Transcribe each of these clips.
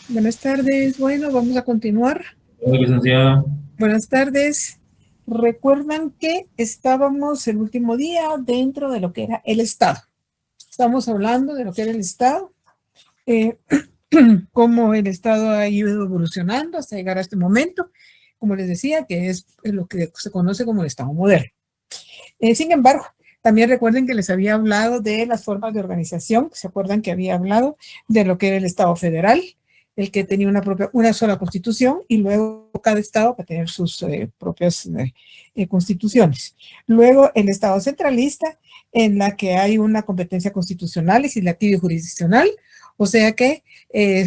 Buenas tardes. Bueno, vamos a continuar. Hola, licenciada. Buenas tardes. Recuerdan que estábamos el último día dentro de lo que era el Estado. Estamos hablando de lo que era el Estado, eh, cómo el Estado ha ido evolucionando hasta llegar a este momento, como les decía, que es lo que se conoce como el Estado moderno. Sin embargo, también recuerden que les había hablado de las formas de organización. ¿Se acuerdan que había hablado de lo que era el Estado federal, el que tenía una sola constitución y luego cada estado va a tener sus propias constituciones? Luego el Estado centralista, en la que hay una competencia constitucional, legislativa y jurisdiccional, o sea que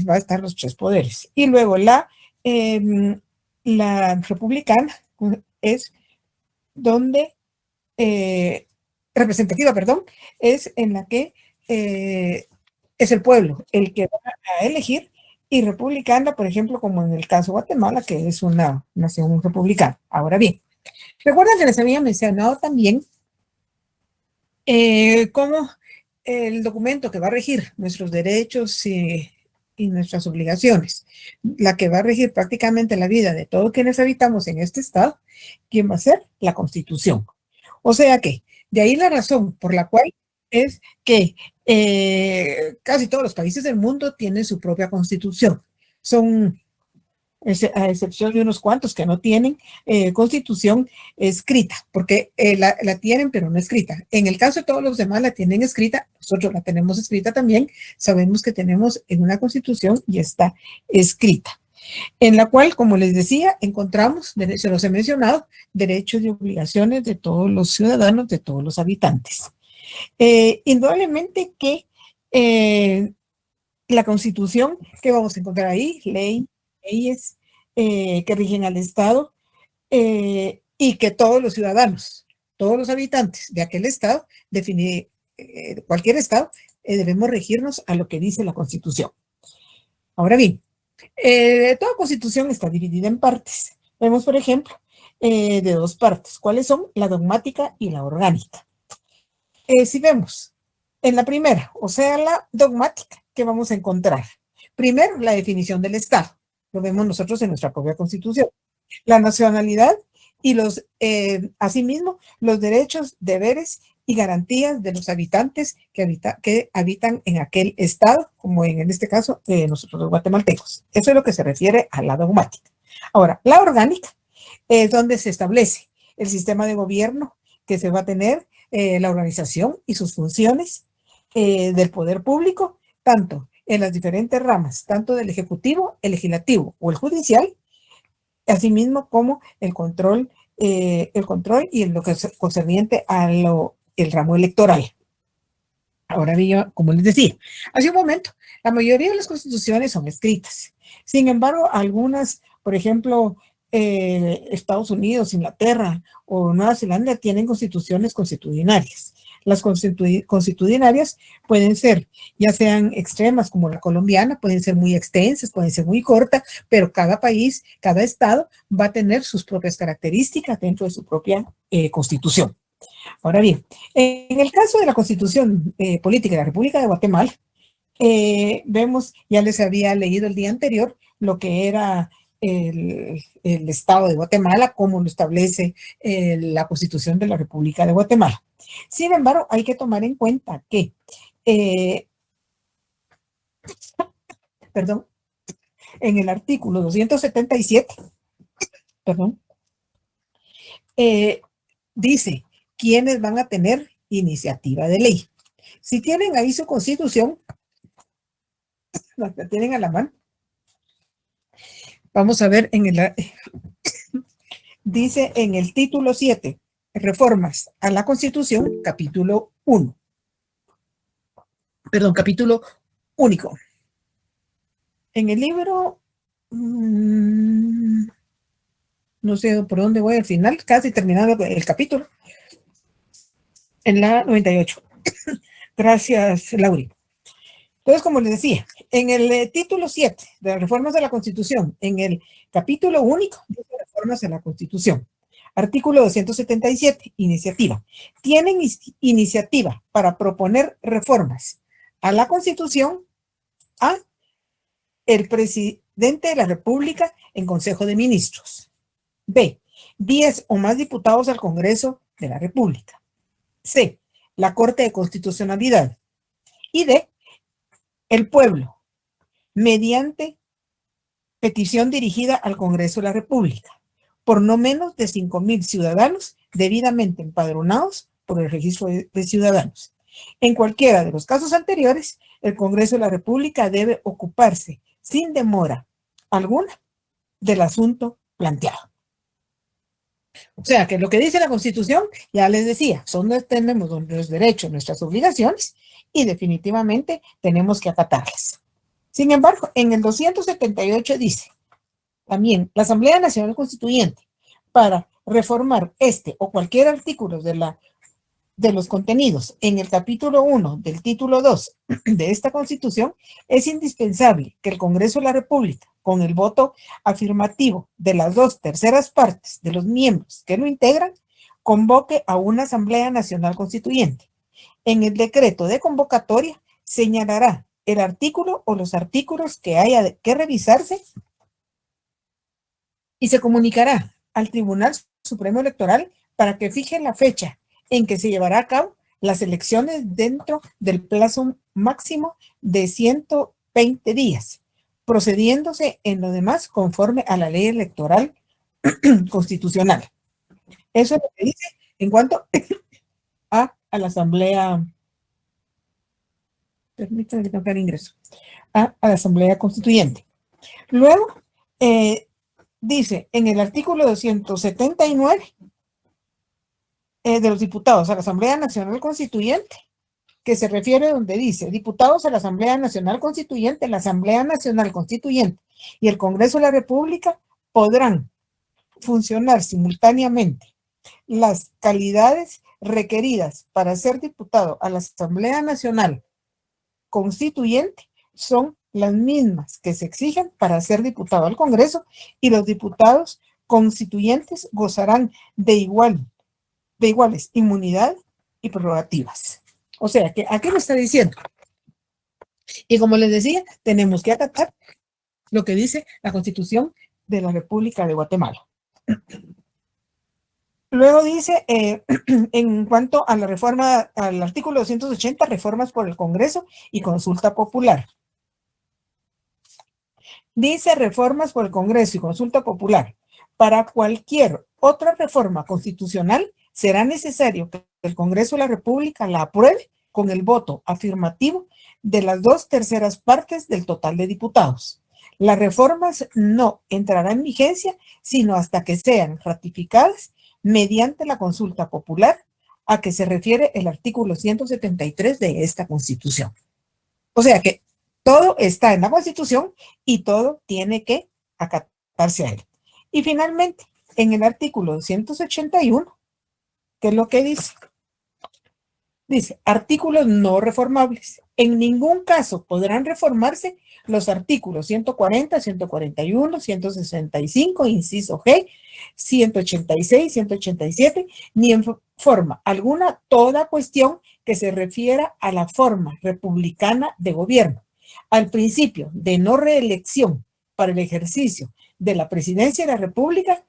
va a estar los tres poderes. Y luego la republicana es donde representativa, perdón, es en la que es el pueblo el que va a elegir, y republicana, por ejemplo, como en el caso de Guatemala, que es una nación republicana. Ahora bien, recuerden que les había mencionado también cómo el documento que va a regir nuestros derechos y nuestras obligaciones, la que va a regir prácticamente la vida de todos quienes habitamos en este estado, ¿quién va a ser? La Constitución. O sea que, de ahí la razón por la cual es que casi todos los países del mundo tienen su propia constitución. Son, a excepción de unos cuantos que no tienen constitución escrita, porque la tienen pero no escrita. En el caso de todos los demás la tienen escrita, nosotros la tenemos escrita también, sabemos que tenemos en una constitución y está escrita, en la cual, como les decía, encontramos, se los he mencionado, derechos y obligaciones de todos los ciudadanos, de todos los habitantes. Indudablemente que la Constitución, que vamos a encontrar ahí, leyes que rigen al Estado, y que todos los ciudadanos, todos los habitantes de aquel Estado, cualquier Estado, debemos regirnos a lo que dice la Constitución. Ahora bien, toda constitución está dividida en partes. Vemos, por ejemplo, de dos partes. ¿Cuáles son? La dogmática y la orgánica. Si vemos en la primera, o sea, la dogmática, ¿qué vamos a encontrar? Primero, la definición del Estado. Lo vemos nosotros en nuestra propia constitución. La nacionalidad y asimismo, los derechos, deberes y garantías de los habitantes que habitan en aquel estado, como en este caso nosotros los guatemaltecos. Eso es lo que se refiere a la dogmática. Ahora, la orgánica es donde se establece el sistema de gobierno que se va a tener, la organización y sus funciones del poder público, tanto en las diferentes ramas, tanto del ejecutivo, el legislativo o el judicial, asimismo como el control y lo que es concerniente el ramo electoral. Ahora bien, como les decía, hace un momento, la mayoría de las constituciones son escritas. Sin embargo, algunas, por ejemplo, Estados Unidos, Inglaterra o Nueva Zelanda tienen constituciones constitucionarias. Las constitucionarias pueden ser, ya sean extremas como la colombiana, pueden ser muy extensas, pueden ser muy cortas, pero cada país, cada estado va a tener sus propias características dentro de su propia constitución. Ahora bien, en el caso de la Constitución Política de la República de Guatemala, vemos, ya les había leído el día anterior, lo que era el Estado de Guatemala, como lo establece la Constitución de la República de Guatemala. Sin embargo, hay que tomar en cuenta que, perdón, en el artículo 277, perdón, dice quiénes van a tener iniciativa de ley. Si tienen ahí su constitución, la tienen a la mano, vamos a ver dice en el título 7, reformas a la Constitución, capítulo 1. Perdón, capítulo único. En el libro, no sé por dónde voy al final, casi terminando el capítulo, en la 98. Gracias, Lauri. Entonces, como les decía, en el título 7 de las reformas de la Constitución, en el capítulo único, dice reformas a la Constitución. Artículo 277, iniciativa. Tienen iniciativa para proponer reformas a la Constitución, a el presidente de la República en Consejo de Ministros. B, 10 o más diputados al Congreso de la República. C, la Corte de Constitucionalidad. Y D, el pueblo, mediante petición dirigida al Congreso de la República, por no menos de 5,000 ciudadanos debidamente empadronados por el Registro de Ciudadanos. En cualquiera de los casos anteriores, el Congreso de la República debe ocuparse sin demora alguna del asunto planteado. O sea, que lo que dice la Constitución, ya les decía, tenemos los derechos, nuestras obligaciones, y definitivamente tenemos que acatarlas. Sin embargo, en el 278 dice también la Asamblea Nacional Constituyente, para reformar este o cualquier artículo de los contenidos en el capítulo 1 del título 2 de esta Constitución, es indispensable que el Congreso de la República, con el voto afirmativo de las 2/3 partes de los miembros que lo integran, convoque a una Asamblea Nacional Constituyente. En el decreto de convocatoria señalará el artículo o los artículos que haya que revisarse y se comunicará al Tribunal Supremo Electoral para que fije la fecha en que se llevará a cabo las elecciones dentro del plazo máximo de 120 días, procediéndose en lo demás conforme a la ley electoral constitucional. Eso es lo que dice en cuanto a la Asamblea, permítanme que tenga el ingreso, a la Asamblea Constituyente. Luego, dice en el artículo 279 de los diputados a la Asamblea Nacional Constituyente, que se refiere donde dice, diputados a la Asamblea Nacional Constituyente, la Asamblea Nacional Constituyente y el Congreso de la República podrán funcionar simultáneamente. Las calidades requeridas para ser diputado a la Asamblea Nacional Constituyente son las mismas que se exigen para ser diputado al Congreso, y los diputados constituyentes gozarán de iguales inmunidad y prerrogativas. O sea, que aquí lo está diciendo. Y como les decía, tenemos que acatar lo que dice la Constitución de la República de Guatemala. Luego dice, en cuanto a la reforma, al artículo 280, reformas por el Congreso y consulta popular. Dice reformas por el Congreso y consulta popular. Para cualquier otra reforma constitucional será necesario que el Congreso de la República la apruebe con el voto afirmativo de las 2/3 partes del total de diputados. Las reformas no entrarán en vigencia sino hasta que sean ratificadas mediante la consulta popular a que se refiere el artículo 173 de esta Constitución. O sea que todo está en la Constitución y todo tiene que acatarse a él. Y finalmente, en el artículo 281, ¿qué es lo que dice? Dice, artículos no reformables. En ningún caso podrán reformarse los artículos 140, 141, 165, inciso G, 186, 187, ni en forma alguna toda cuestión que se refiera a la forma republicana de gobierno, al principio de no reelección para el ejercicio de la presidencia de la República,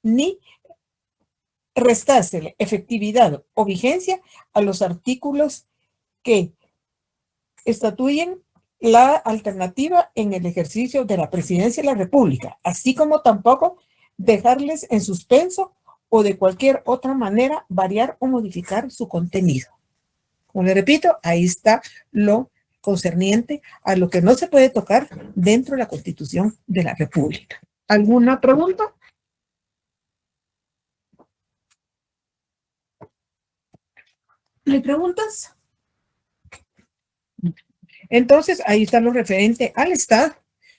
ni restarse efectividad o vigencia a los artículos que estatuyen la alternativa en el ejercicio de la presidencia de la República, así como tampoco dejarles en suspenso o de cualquier otra manera variar o modificar su contenido. Como le repito, ahí está lo concerniente a lo que no se puede tocar dentro de la Constitución de la República. ¿Alguna pregunta? ¿Hay preguntas? Entonces, ahí está lo referente al Estado.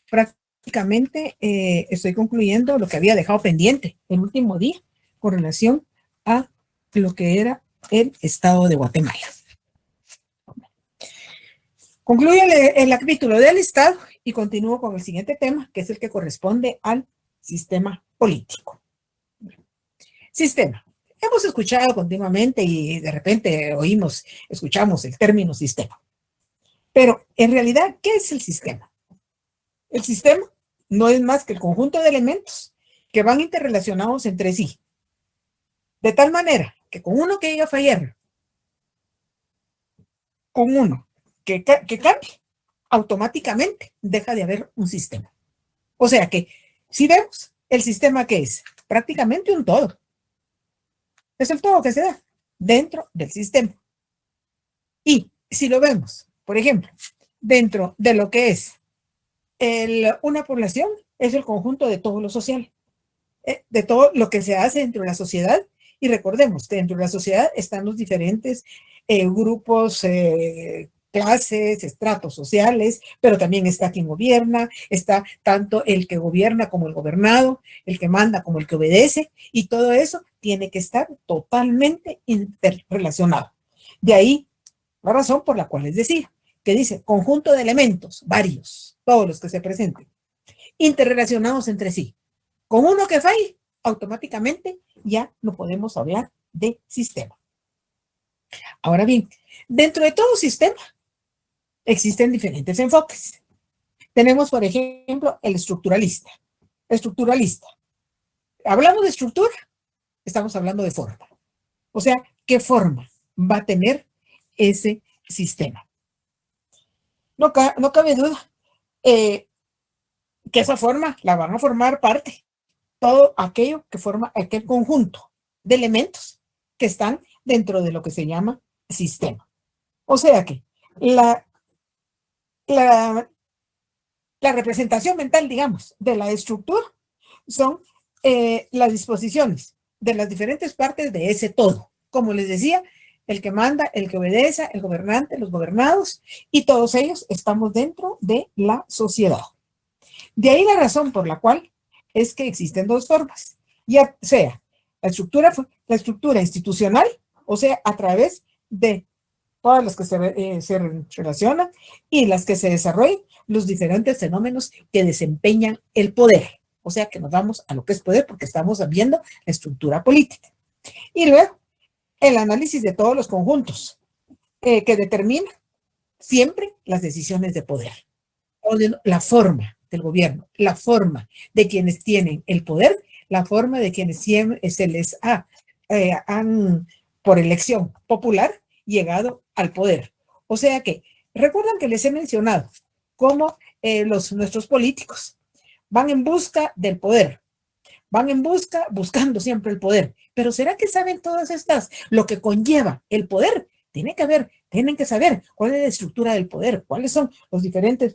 Prácticamente estoy concluyendo lo que había dejado pendiente el último día con relación a lo que era el Estado de Guatemala. Concluyo el capítulo del Estado y continúo con el siguiente tema, que es el que corresponde al sistema político. Sistema. Hemos escuchado continuamente y de repente escuchamos el término sistema. Pero en realidad, ¿qué es el sistema? El sistema no es más que el conjunto de elementos que van interrelacionados entre sí, de tal manera que con uno que llegue a fallar, con uno que cambie, automáticamente deja de haber un sistema. O sea que, si vemos el sistema que es prácticamente un todo, es el todo que se da dentro del sistema. Y si lo vemos, por ejemplo, dentro de lo que es una población, es el conjunto de todo lo social, de todo lo que se hace dentro de la sociedad. Y recordemos que dentro de la sociedad están los diferentes grupos, clases, estratos sociales, pero también está quien gobierna, está tanto el que gobierna como el gobernado, el que manda como el que obedece, y todo eso tiene que estar totalmente interrelacionado. De ahí la razón por la cual es decir, que dice conjunto de elementos, varios, todos los que se presenten, interrelacionados entre sí. Con uno que falle, automáticamente ya no podemos hablar de sistema. Ahora bien, dentro de todo sistema existen diferentes enfoques. Tenemos, por ejemplo, el estructuralista. Estructuralista. Hablamos de estructura, estamos hablando de forma. O sea, ¿qué forma va a tener ese sistema? No cabe duda que esa forma la van a formar parte todo aquello que forma aquel conjunto de elementos que están dentro de lo que se llama sistema. O sea que la, la, la representación mental, digamos, de la estructura son las disposiciones de las diferentes partes de ese todo. Como les decía, el que manda, el que obedece, el gobernante, los gobernados, y todos ellos estamos dentro de la sociedad. De ahí la razón por la cual es que existen dos formas, ya sea la estructura institucional, o sea, a través de todas las que se relacionan y las que se desarrollan los diferentes fenómenos que desempeñan el poder. O sea, que nos vamos a lo que es poder porque estamos viendo la estructura política. Y luego, el análisis de todos los conjuntos que determina siempre las decisiones de poder, o de la forma del gobierno, la forma de quienes tienen el poder, la forma de quienes se les han, por elección popular, llegado al poder. O sea que, recuerdan que les he mencionado cómo nuestros políticos van en busca del poder, van en buscando siempre el poder. Pero ¿será que saben todas estas, lo que conlleva el poder? Tienen que saber cuál es la estructura del poder, cuáles son los diferentes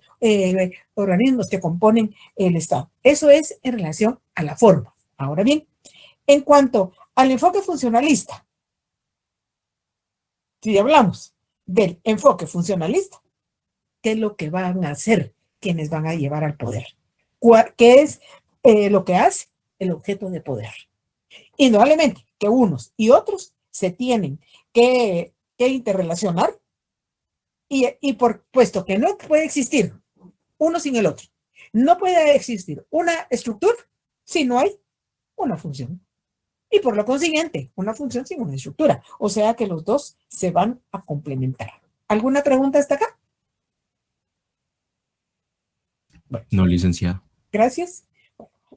organismos que componen el Estado. Eso es en relación a la forma. Ahora bien, en cuanto al enfoque funcionalista, si hablamos del enfoque funcionalista, ¿qué es lo que van a hacer quienes van a llevar al poder? ¿Qué es lo que hace el objeto de poder? Indudablemente que unos y otros se tienen que interrelacionar y por puesto que no puede existir uno sin el otro, no puede existir una estructura si no hay una función. Y por lo consiguiente, una función sin una estructura. O sea que los dos se van a complementar. ¿Alguna pregunta hasta acá? Bueno, no, licenciado. Gracias.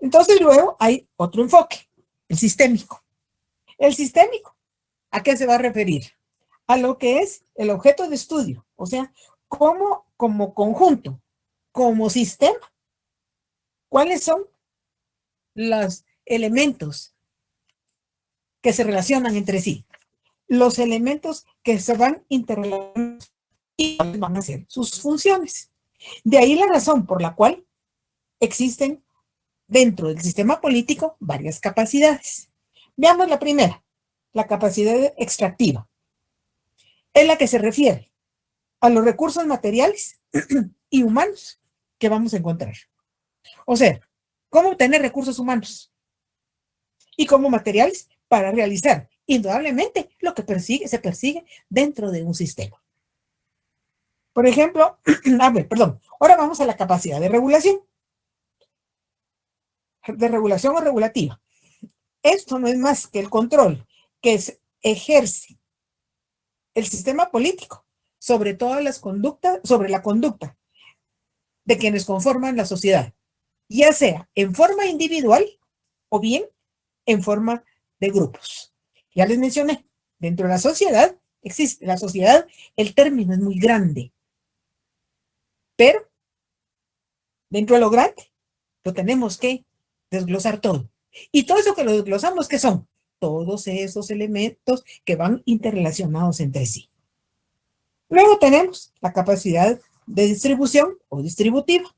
Entonces luego hay otro enfoque, el sistémico. El sistémico, ¿a qué se va a referir? A lo que es el objeto de estudio, o sea, como conjunto, como sistema, ¿cuáles son los elementos que se relacionan entre sí? Los elementos que se van interrelacionando y van a ser sus funciones. De ahí la razón por la cual existen dentro del sistema político varias capacidades. Veamos la primera, la capacidad extractiva. Es la que se refiere a los recursos materiales y humanos que vamos a encontrar. O sea, cómo obtener recursos humanos y como materiales para realizar indudablemente lo que se persigue dentro de un sistema. Por ejemplo, ahora vamos a la capacidad de regulación o regulativa. Esto no es más que el control que ejerce el sistema político sobre todas las conductas, sobre la conducta de quienes conforman la sociedad, ya sea en forma individual o bien en forma de grupos. Ya les mencioné, dentro de la sociedad existe la sociedad, el término es muy grande, pero dentro de lo grande lo tenemos que desglosar todo. Y todo eso que lo desglosamos, ¿qué son? Todos esos elementos que van interrelacionados entre sí. Luego tenemos la capacidad de distribución o distributiva.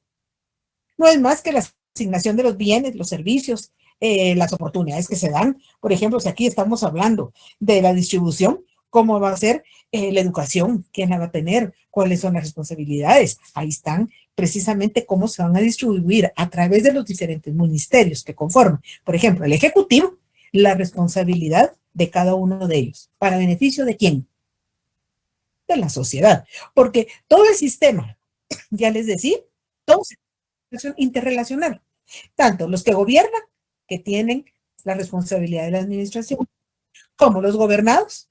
No es más que la asignación de los bienes, los servicios, las oportunidades que se dan. Por ejemplo, si aquí estamos hablando de la distribución, ¿cómo va a ser la educación? ¿Quién la va a tener? ¿Cuáles son las responsabilidades? Ahí están precisamente cómo se van a distribuir a través de los diferentes ministerios que conforman. Por ejemplo, el Ejecutivo, la responsabilidad de cada uno de ellos. ¿Para beneficio de quién? De la sociedad. Porque todo el sistema, ya les decía, todo es interrelacional. Tanto los que gobiernan, que tienen la responsabilidad de la administración, como los gobernados,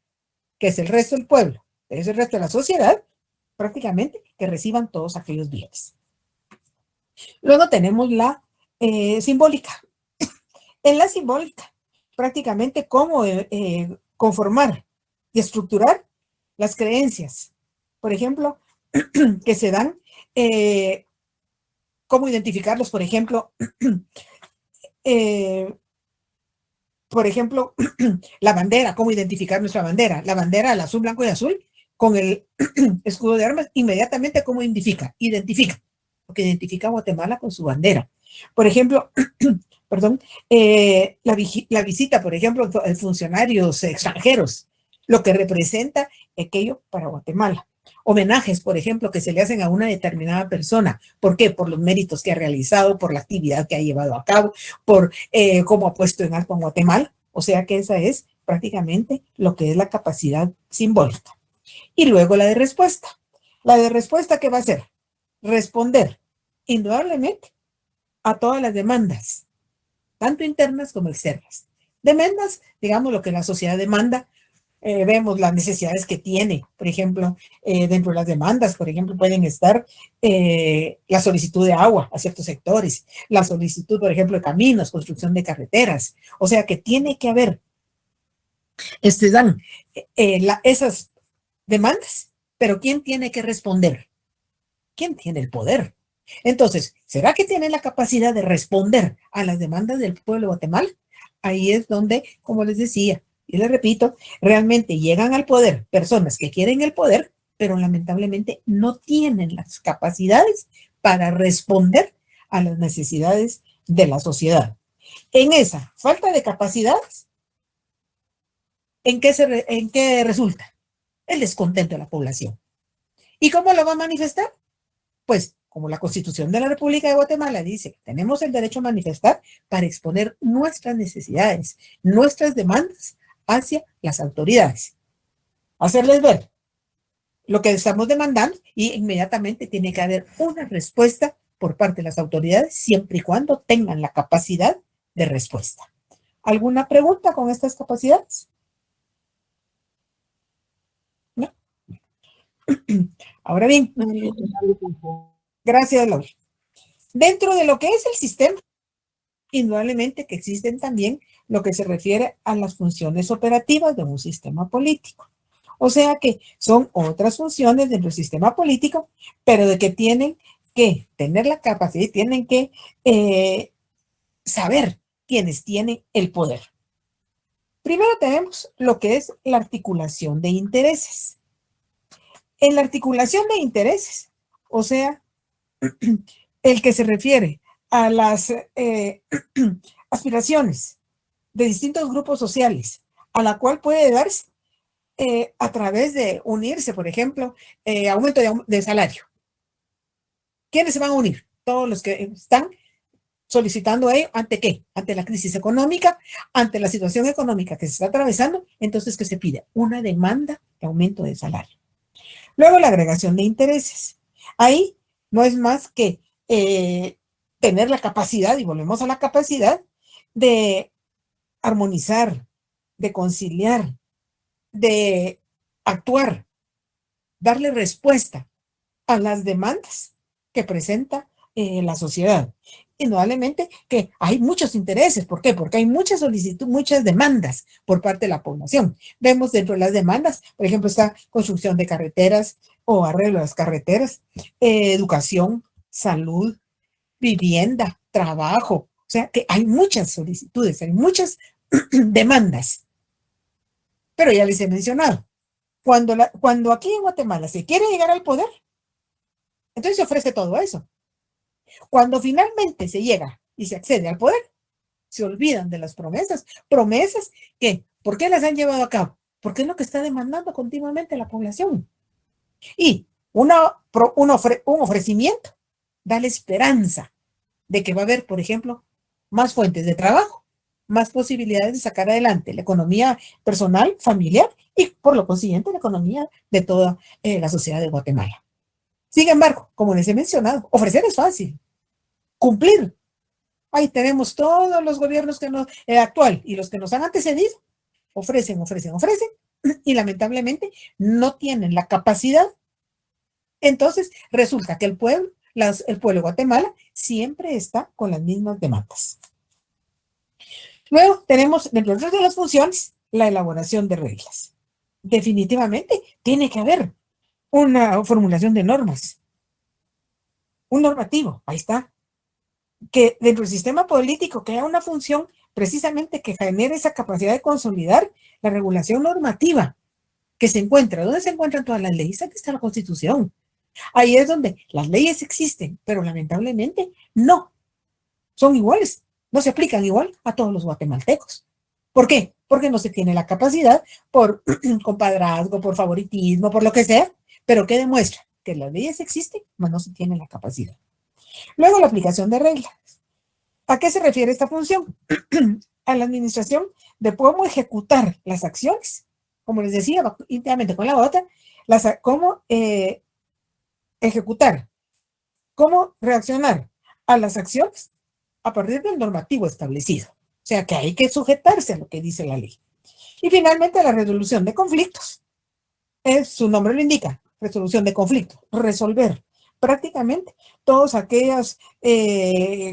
que es el resto del pueblo, es el resto de la sociedad, prácticamente que reciban todos aquellos bienes. Luego tenemos la simbólica. En la simbólica, prácticamente cómo conformar y estructurar las creencias, por ejemplo, que se dan, cómo identificarlos, por ejemplo, la bandera, cómo identificar nuestra bandera, la bandera al azul, blanco y azul, con el escudo de armas, inmediatamente cómo identifica, porque identifica a Guatemala con su bandera. Por ejemplo, perdón, la visita, por ejemplo, de funcionarios extranjeros, lo que representa aquello para Guatemala. Homenajes, por ejemplo, que se le hacen a una determinada persona. ¿Por qué? Por los méritos que ha realizado, por la actividad que ha llevado a cabo, por cómo ha puesto en alto a Guatemala. O sea que esa es prácticamente lo que es la capacidad simbólica. Y luego la de respuesta. La de respuesta, ¿qué va a hacer? Responder, indudablemente, a todas las demandas, tanto internas como externas. Demandas, digamos, lo que la sociedad demanda. Vemos las necesidades que tiene, por ejemplo, dentro de las demandas, por ejemplo, pueden estar la solicitud de agua a ciertos sectores, la solicitud, por ejemplo, de caminos, construcción de carreteras, o sea que tiene que haber, dan esas demandas, pero ¿quién tiene que responder? ¿Quién tiene el poder? Entonces, ¿será que tienen la capacidad de responder a las demandas del pueblo de Guatemala? Ahí es donde, como les decía, y les repito, realmente llegan al poder personas que quieren el poder, pero lamentablemente no tienen las capacidades para responder a las necesidades de la sociedad. En esa falta de capacidades, ¿en qué resulta? El descontento de la población. ¿Y cómo lo va a manifestar? Pues, como la Constitución de la República de Guatemala dice, tenemos el derecho a manifestar para exponer nuestras necesidades, nuestras demandas hacia las autoridades. Hacerles ver lo que estamos demandando y inmediatamente tiene que haber una respuesta por parte de las autoridades, siempre y cuando tengan la capacidad de respuesta. ¿Alguna pregunta con estas capacidades? ¿No? Ahora bien, gracias, Laura. Dentro de lo que es el sistema, indudablemente que existen también lo que se refiere a las funciones operativas de un sistema político. O sea que son otras funciones dentro del sistema político, pero de que tienen que tener la capacidad y tienen que saber quiénes tienen el poder. Primero tenemos lo que es la articulación de intereses. En la articulación de intereses, o sea, el que se refiere a las aspiraciones de distintos grupos sociales, a la cual puede darse a través de unirse, por ejemplo, aumento de salario. ¿Quiénes se van a unir? Todos los que están solicitando ello, ¿ante qué? Ante la crisis económica, ante la situación económica que se está atravesando, entonces que se pide una demanda de aumento de salario. Luego la agregación de intereses. Ahí no es más que tener la capacidad, y volvemos a la capacidad, de armonizar, de conciliar, de actuar, darle respuesta a las demandas que presenta la sociedad. Indudablemente que hay muchos intereses. ¿Por qué? Porque hay muchas solicitudes, muchas demandas por parte de la población. Vemos dentro de las demandas, por ejemplo, está construcción de carreteras o arreglo de las carreteras, educación, salud, vivienda, trabajo. O sea que hay muchas solicitudes, hay muchas demandas. Pero ya les he mencionado, cuando aquí en Guatemala se quiere llegar al poder, entonces se ofrece todo eso. Cuando finalmente se llega y se accede al poder, se olvidan de las promesas. Promesas que, ¿por qué las han llevado a cabo? Porque es lo que está demandando continuamente la población. Y un ofrecimiento da la esperanza de que va a haber, por ejemplo, más fuentes de trabajo, más posibilidades de sacar adelante la economía personal, familiar y, por lo consiguiente, la economía de toda la sociedad de Guatemala. Sin embargo, como les he mencionado, ofrecer es fácil. Cumplir. Ahí tenemos todos los gobiernos que nos, actual y los que nos han antecedido. Ofrecen y lamentablemente no tienen la capacidad. Entonces resulta que el pueblo de Guatemala siempre está con las mismas demandas. Luego tenemos dentro de las funciones la elaboración de reglas. Definitivamente tiene que haber una formulación de normas, un normativo, ahí está, que dentro del sistema político que haya una función precisamente que genere esa capacidad de consolidar la regulación normativa que se encuentra. ¿Dónde se encuentran todas las leyes? Aquí está la Constitución. Ahí es donde las leyes existen, pero lamentablemente no son iguales, no se aplican igual a todos los guatemaltecos. ¿Por qué? Porque no se tiene la capacidad por compadrazgo, por favoritismo, por lo que sea, pero que demuestra que las leyes existen, pero no se tiene la capacidad. Luego, la aplicación de reglas. ¿A qué se refiere esta función? A la administración de cómo ejecutar las acciones, como les decía, íntimamente con la otra, cómo ejecutar, cómo reaccionar a las acciones a partir del normativo establecido. O sea que hay que sujetarse a lo que dice la ley. Y finalmente la resolución de conflictos. Su nombre lo indica, resolución de conflictos, resolver prácticamente todos aquellos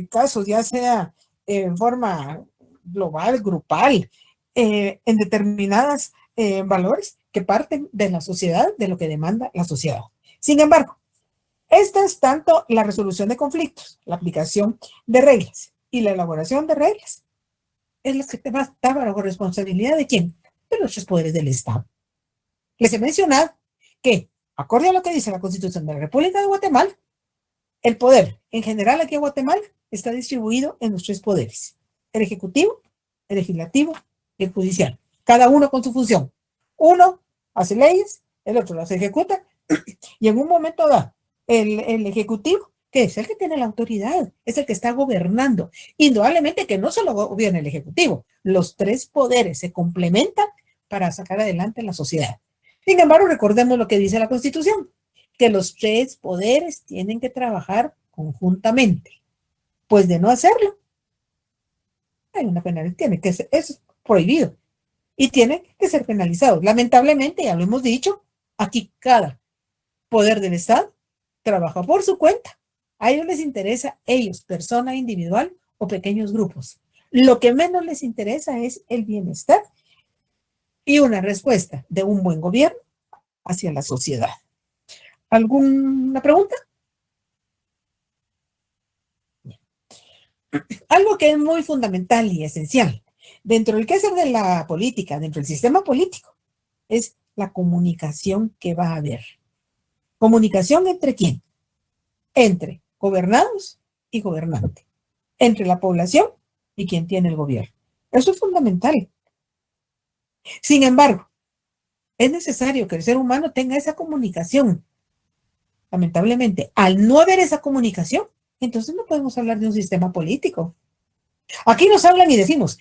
casos, ya sea en forma global, grupal, en determinadas valores que parten de la sociedad, de lo que demanda la sociedad. Sin embargo, esta es tanto la resolución de conflictos, la aplicación de reglas y la elaboración de reglas. Es la que va a estar bajo responsabilidad de quién? De los tres poderes del Estado. Les he mencionado que, acorde a lo que dice la Constitución de la República de Guatemala, el poder en general aquí en Guatemala está distribuido en los tres poderes: el ejecutivo, el legislativo y el judicial. Cada uno con su función. Uno hace leyes, el otro las ejecuta y en un momento dado el ejecutivo, que es el que tiene la autoridad, es el que está gobernando. Indudablemente que no solo gobierna el ejecutivo, los tres poderes se complementan para sacar adelante la sociedad. Sin embargo, recordemos lo que dice la Constitución, que los tres poderes tienen que trabajar conjuntamente. Pues de no hacerlo, hay una penalidad, es prohibido y tiene que ser penalizado. Lamentablemente, ya lo hemos dicho, aquí cada poder del Estado trabaja por su cuenta. A ellos les interesa, persona individual o pequeños grupos. Lo que menos les interesa es el bienestar y una respuesta de un buen gobierno hacia la sociedad. ¿Alguna pregunta? Algo que es muy fundamental y esencial dentro del quehacer de la política, dentro del sistema político, es la comunicación que va a haber. ¿Comunicación entre quién? Entre gobernados y gobernante. Entre la población y quien tiene el gobierno. Eso es fundamental. Sin embargo, es necesario que el ser humano tenga esa comunicación. Lamentablemente, al no haber esa comunicación, entonces no podemos hablar de un sistema político. Aquí nos hablan y decimos,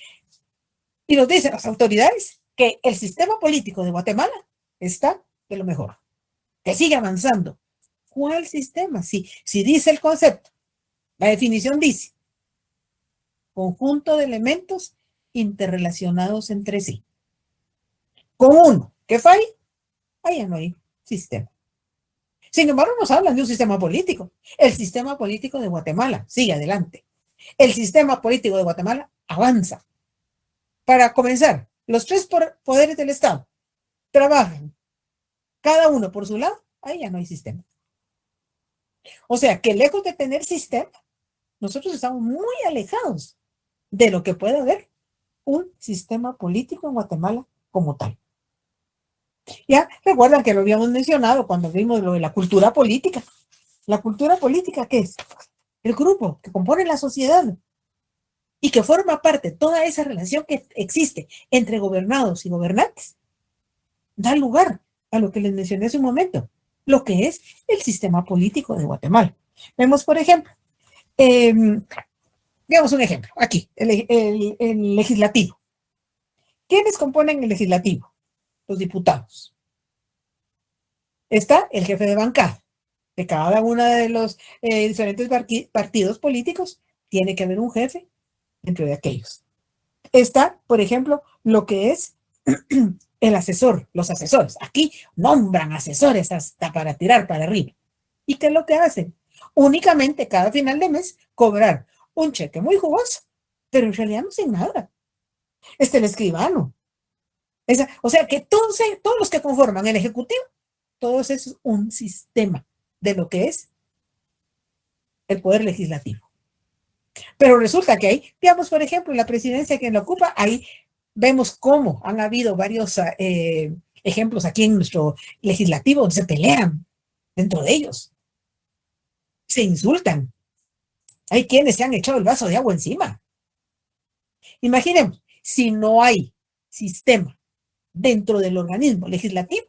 y nos dicen las autoridades, que el sistema político de Guatemala está de lo mejor, que sigue avanzando. ¿Cuál sistema? Si dice el concepto, la definición dice, conjunto de elementos interrelacionados entre sí. Con uno que falle, ahí no hay sistema. Sin embargo, nos hablan de un sistema político. El sistema político de Guatemala sigue adelante. El sistema político de Guatemala avanza. Para comenzar, los tres poderes del Estado trabajan cada uno por su lado, ahí ya no hay sistema. O sea, que lejos de tener sistema, nosotros estamos muy alejados de lo que puede haber un sistema político en Guatemala como tal. Ya recuerdan que lo habíamos mencionado cuando vimos lo de la cultura política. La cultura política, ¿qué es? El grupo que compone la sociedad y que forma parte de toda esa relación que existe entre gobernados y gobernantes, da lugar a lo que les mencioné hace un momento, lo que es el sistema político de Guatemala. Vemos, por ejemplo, digamos un ejemplo, aquí, el legislativo. ¿Quiénes componen el legislativo? Los diputados. Está el jefe de bancada. De cada uno de los diferentes partidos políticos tiene que haber un jefe dentro de aquellos. Está, por ejemplo, lo que es el asesor, los asesores. Aquí nombran asesores hasta para tirar para arriba. ¿Y qué es lo que hacen? Únicamente cada final de mes cobrar un cheque muy jugoso, pero en realidad no hacen nada. El escribano. O sea que todos los que conforman el ejecutivo, todo eso es un sistema de lo que es el poder legislativo. Pero resulta que ahí, digamos, por ejemplo, la presidencia que lo ocupa, ahí vemos cómo han habido varios ejemplos aquí en nuestro legislativo donde se pelean dentro de ellos. Se insultan. Hay quienes se han echado el vaso de agua encima. Imaginemos, si no hay sistema dentro del organismo legislativo,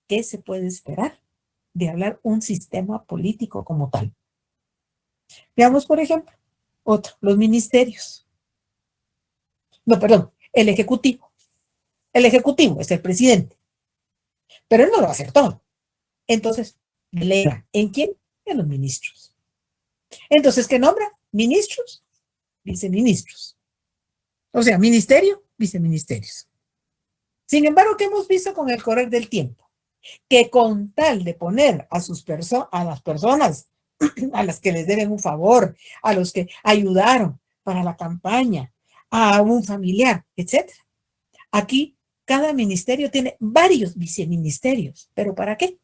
¿qué se puede esperar de hablar un sistema político como tal? Veamos, por ejemplo, otro, los ministerios. No, perdón, el ejecutivo. El ejecutivo es el presidente, pero él no lo va a hacer todo. Entonces, delega. ¿En quién? En los ministros. Entonces, ¿qué nombra? Ministros, viceministros. O sea, ministerio, viceministerios. Sin embargo, ¿qué hemos visto con el correr del tiempo? Que con tal de poner a las personas a las que les deben un favor, a los que ayudaron para la campaña, a un familiar, etc. Aquí cada ministerio tiene varios viceministerios. ¿Pero para qué?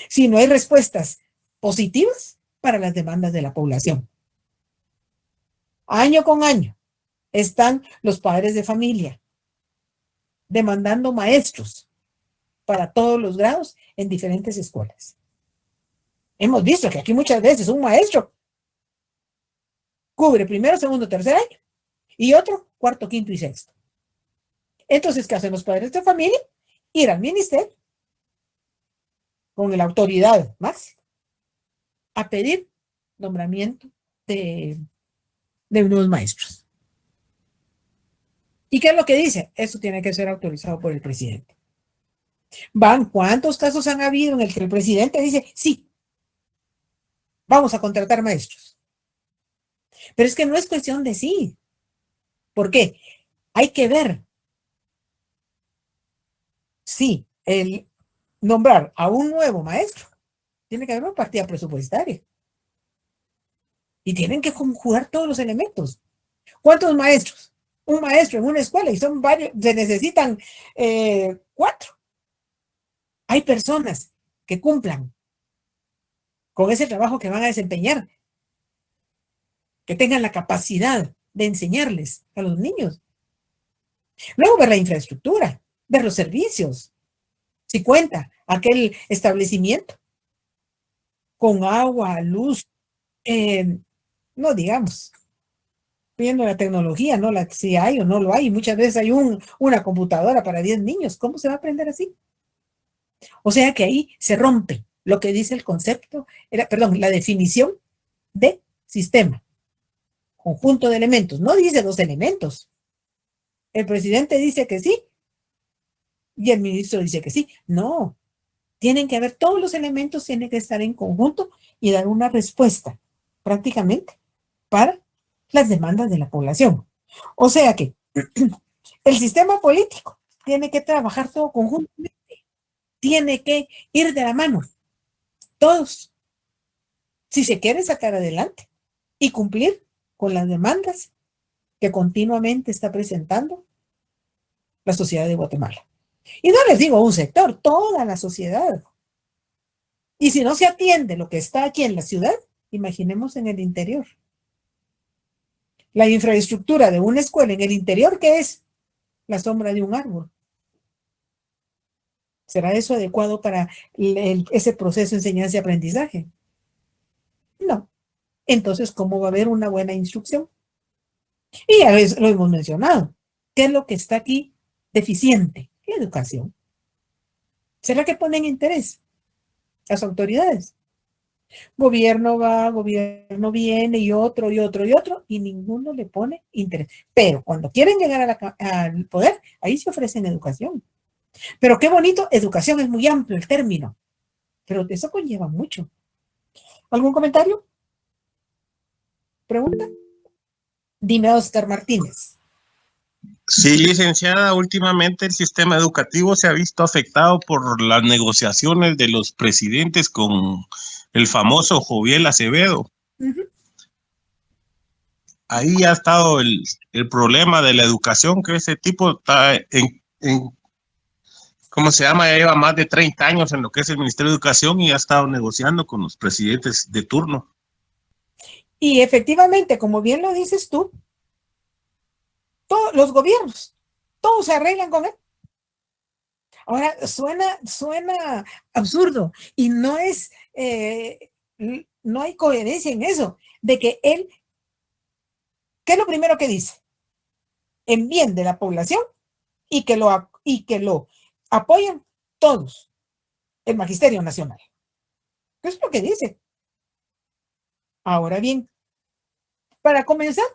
Si no hay respuestas positivas para las demandas de la población. Año con año están los padres de familia demandando maestros para todos los grados en diferentes escuelas. Hemos visto que aquí muchas veces un maestro cubre primero, segundo, tercer año y otro cuarto, quinto y sexto. Entonces, ¿qué hacen los padres de familia? Ir al ministerio con la autoridad máxima a pedir nombramiento de nuevos maestros. ¿Y qué es lo que dice? Eso tiene que ser autorizado por el presidente. ¿Cuántos casos han habido en el que el presidente dice, sí, vamos a contratar maestros? Pero es que no es cuestión de sí. ¿Por qué? Hay que ver si el nombrar a un nuevo maestro tiene que haber una partida presupuestaria. Y tienen que conjugar todos los elementos. ¿Cuántos maestros? Un maestro en una escuela y son varios, se necesitan 4. Hay personas que cumplan con ese trabajo que van a desempeñar, que tengan la capacidad de enseñarles a los niños. Luego ver la infraestructura, ver los servicios. Si cuenta aquel establecimiento con agua, luz, no digamos, viendo la tecnología, ¿no? Si hay o no lo hay. Muchas veces hay una computadora para 10 niños. ¿Cómo se va a aprender así? O sea que ahí se rompe lo que dice el concepto, la definición de sistema. Conjunto de elementos. No dice 2 elementos. El presidente dice que sí y el ministro dice que sí. No. Tienen que haber todos los elementos, tienen que estar en conjunto y dar una respuesta prácticamente para las demandas de la población. O sea que el sistema político tiene que trabajar todo conjuntamente tiene que ir de la mano, todos, si se quiere sacar adelante y cumplir con las demandas que continuamente está presentando la sociedad de Guatemala. Y no les digo un sector, toda la sociedad. Y si no se atiende lo que está aquí en la ciudad, imaginemos en el interior. La infraestructura de una escuela en el interior, ¿qué es? La sombra de un árbol. ¿Será eso adecuado para ese proceso de enseñanza y aprendizaje? No. Entonces, ¿cómo va a haber una buena instrucción? Y ya lo hemos mencionado. ¿Qué es lo que está aquí deficiente? La educación. ¿Será que ponen interés las autoridades? Gobierno va, gobierno viene y otro y otro y otro y ninguno le pone interés. Pero cuando quieren llegar al poder, ahí se ofrecen educación. Pero qué bonito, educación es muy amplio el término, pero eso conlleva mucho. ¿Algún comentario? ¿Pregunta? Dime, Oscar Martínez. Sí, licenciada, últimamente el sistema educativo se ha visto afectado por las negociaciones de los presidentes con el famoso Joviel Acevedo. Ahí ha estado el problema de la educación, que ese tipo está ¿cómo se llama? Ya lleva más de 30 años en lo que es el Ministerio de Educación y ha estado negociando con los presidentes de turno. Y efectivamente, como bien lo dices tú, todos los gobiernos, todos se arreglan con él. Ahora, suena absurdo y no es, no hay coherencia en eso, de que él, ¿qué es lo primero que dice? En bien de la población y que lo apoyan todos, el Magisterio Nacional. ¿Qué es lo que dice? Ahora bien, para comenzar,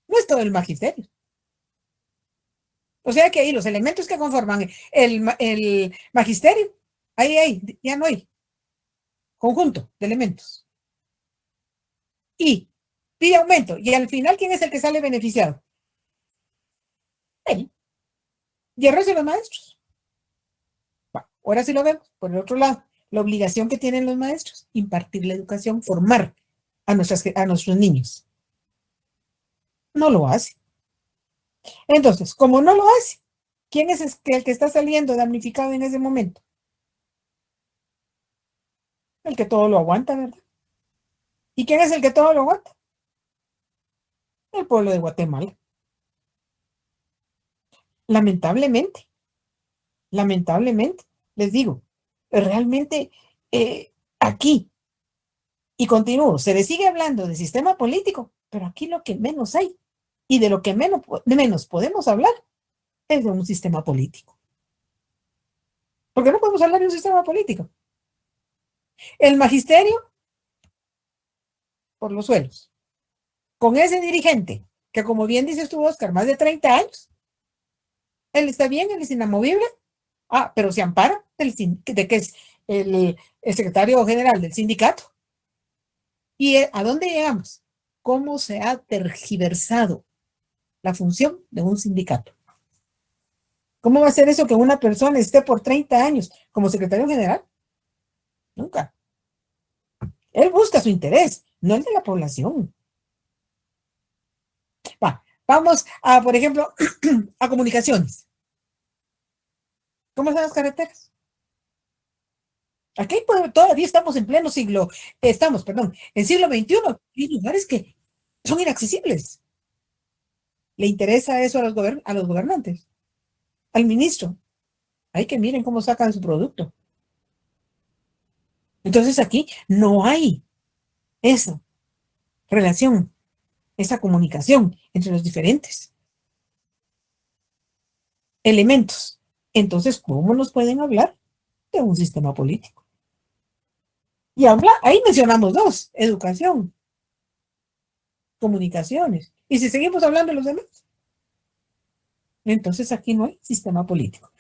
no es todo el magisterio. O sea que ahí los elementos que conforman el magisterio, ahí, ya no hay conjunto de elementos. Y pide aumento. Y al final, ¿quién es el que sale beneficiado? Él. Y el resto de los maestros. Bueno, ahora sí lo vemos. Por el otro lado, la obligación que tienen los maestros, impartir la educación, formar a nuestros niños. No lo hace. Entonces, como no lo hace, ¿quién es el que está saliendo damnificado en ese momento? El que todo lo aguanta, ¿verdad? ¿Y quién es el que todo lo aguanta? El pueblo de Guatemala. Lamentablemente, les digo, realmente aquí, y continúo, se le sigue hablando de sistema político, pero aquí lo que menos hay y de lo que menos podemos hablar es de un sistema político. Porque no podemos hablar de un sistema político. El magisterio por los suelos. Con ese dirigente, que como bien dices tú, Oscar, más de 30 años, él está bien, él es inamovible, pero se ampara de que es el secretario general del sindicato. ¿Y a dónde llegamos? ¿Cómo se ha tergiversado la función de un sindicato? ¿Cómo va a ser eso que una persona esté por 30 años como secretario general? Nunca. Él busca su interés, no el de la población. Vamos a, por ejemplo, a comunicaciones. ¿Cómo están las carreteras? Aquí todavía estamos en pleno siglo, en siglo XXI. Hay lugares que son inaccesibles. ¿Le interesa eso a los gobernantes? Al ministro. Hay que miren cómo sacan su producto. Entonces aquí no hay esa relación, esa comunicación entre los diferentes elementos. Entonces, ¿cómo nos pueden hablar de un sistema político? Y ahí mencionamos dos: educación, comunicaciones. Y si seguimos hablando de los demás, entonces aquí no hay sistema político.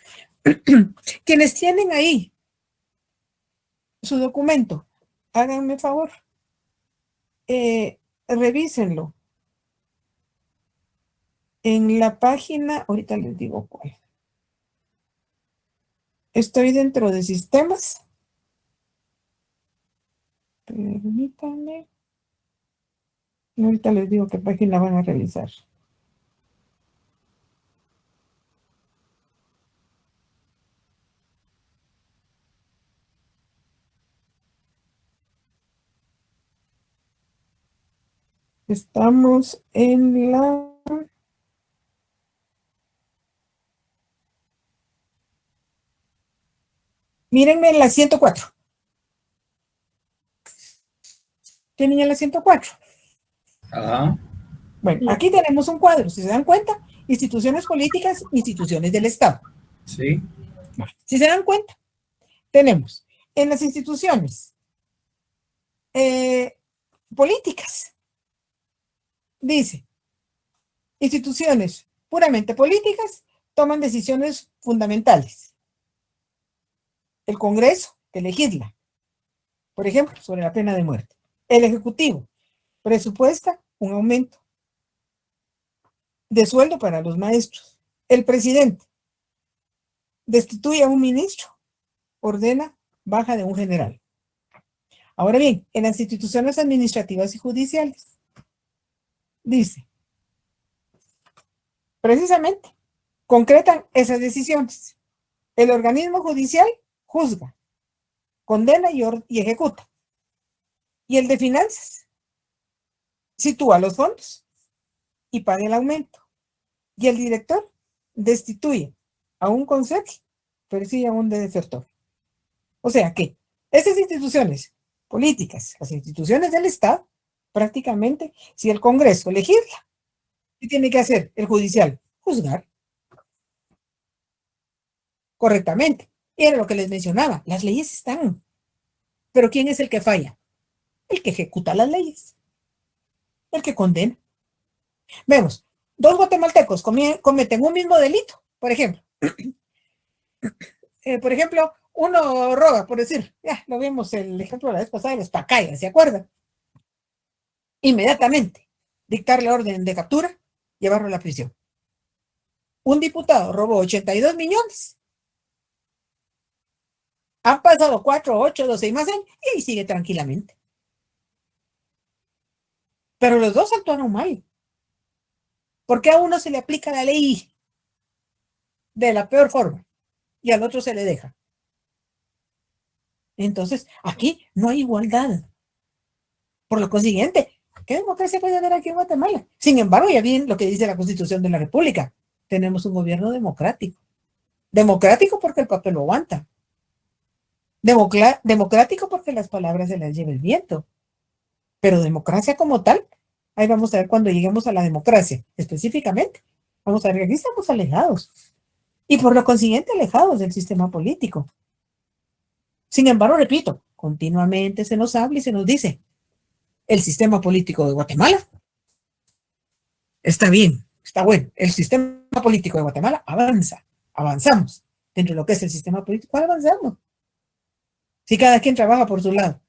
Quienes tienen ahí su documento, háganme favor, revísenlo. En la página, ahorita les digo cuál. Estoy dentro de sistemas. Permítanme. Ahorita les digo qué página van a revisar. Estamos en la... Mírenme en la 104. ¿Tienen en la 104? Ajá. Bueno, aquí tenemos un cuadro, si se dan cuenta, instituciones políticas, instituciones del Estado. Sí. Si se dan cuenta, tenemos en las instituciones políticas, dice, instituciones puramente políticas toman decisiones fundamentales. El Congreso, que legisla, por ejemplo, sobre la pena de muerte. El Ejecutivo presupuesta un aumento de sueldo para los maestros. El presidente destituye a un ministro, ordena baja de un general. Ahora bien, en las instituciones administrativas y judiciales, dice, precisamente, concretan esas decisiones. El organismo judicial juzga, condena y ejecuta. Y el de finanzas sitúa los fondos y paga el aumento. Y el director destituye a un conserje, persigue a un desertor. O sea que esas instituciones políticas, las instituciones del Estado, prácticamente, si el Congreso legisla, ¿qué tiene que hacer el judicial? Juzgar correctamente. Y era lo que les mencionaba, las leyes están. Pero ¿quién es el que falla? El que ejecuta las leyes, el que condena. Vemos, dos guatemaltecos cometen un mismo delito, por ejemplo. Uno roba, por decir, ya lo vimos el ejemplo la vez pasada de los pacayas, ¿se acuerdan? Inmediatamente, dictarle orden de captura, llevarlo a la prisión. Un diputado robó 82 millones. Han pasado 4, 8, 12 y más años y ahí sigue tranquilamente. Pero los dos actuaron mal. ¿Por qué a uno se le aplica la ley de la peor forma y al otro se le deja? Entonces, aquí no hay igualdad. Por lo consiguiente, ¿qué democracia puede haber aquí en Guatemala? Sin embargo, ya bien lo que dice la Constitución de la República. Tenemos un gobierno democrático. Democrático porque el papel lo aguanta. Democrático porque las palabras se las lleva el viento. Pero democracia como tal, ahí vamos a ver cuando lleguemos a la democracia, específicamente. Vamos a ver que aquí estamos alejados. Y por lo consiguiente, alejados del sistema político. Sin embargo, repito, continuamente se nos habla y se nos dice, el sistema político de Guatemala está bien, está bueno. El sistema político de Guatemala avanzamos. Dentro de lo que es el sistema político, ¿cuál avanzamos? Si cada quien trabaja por su lado,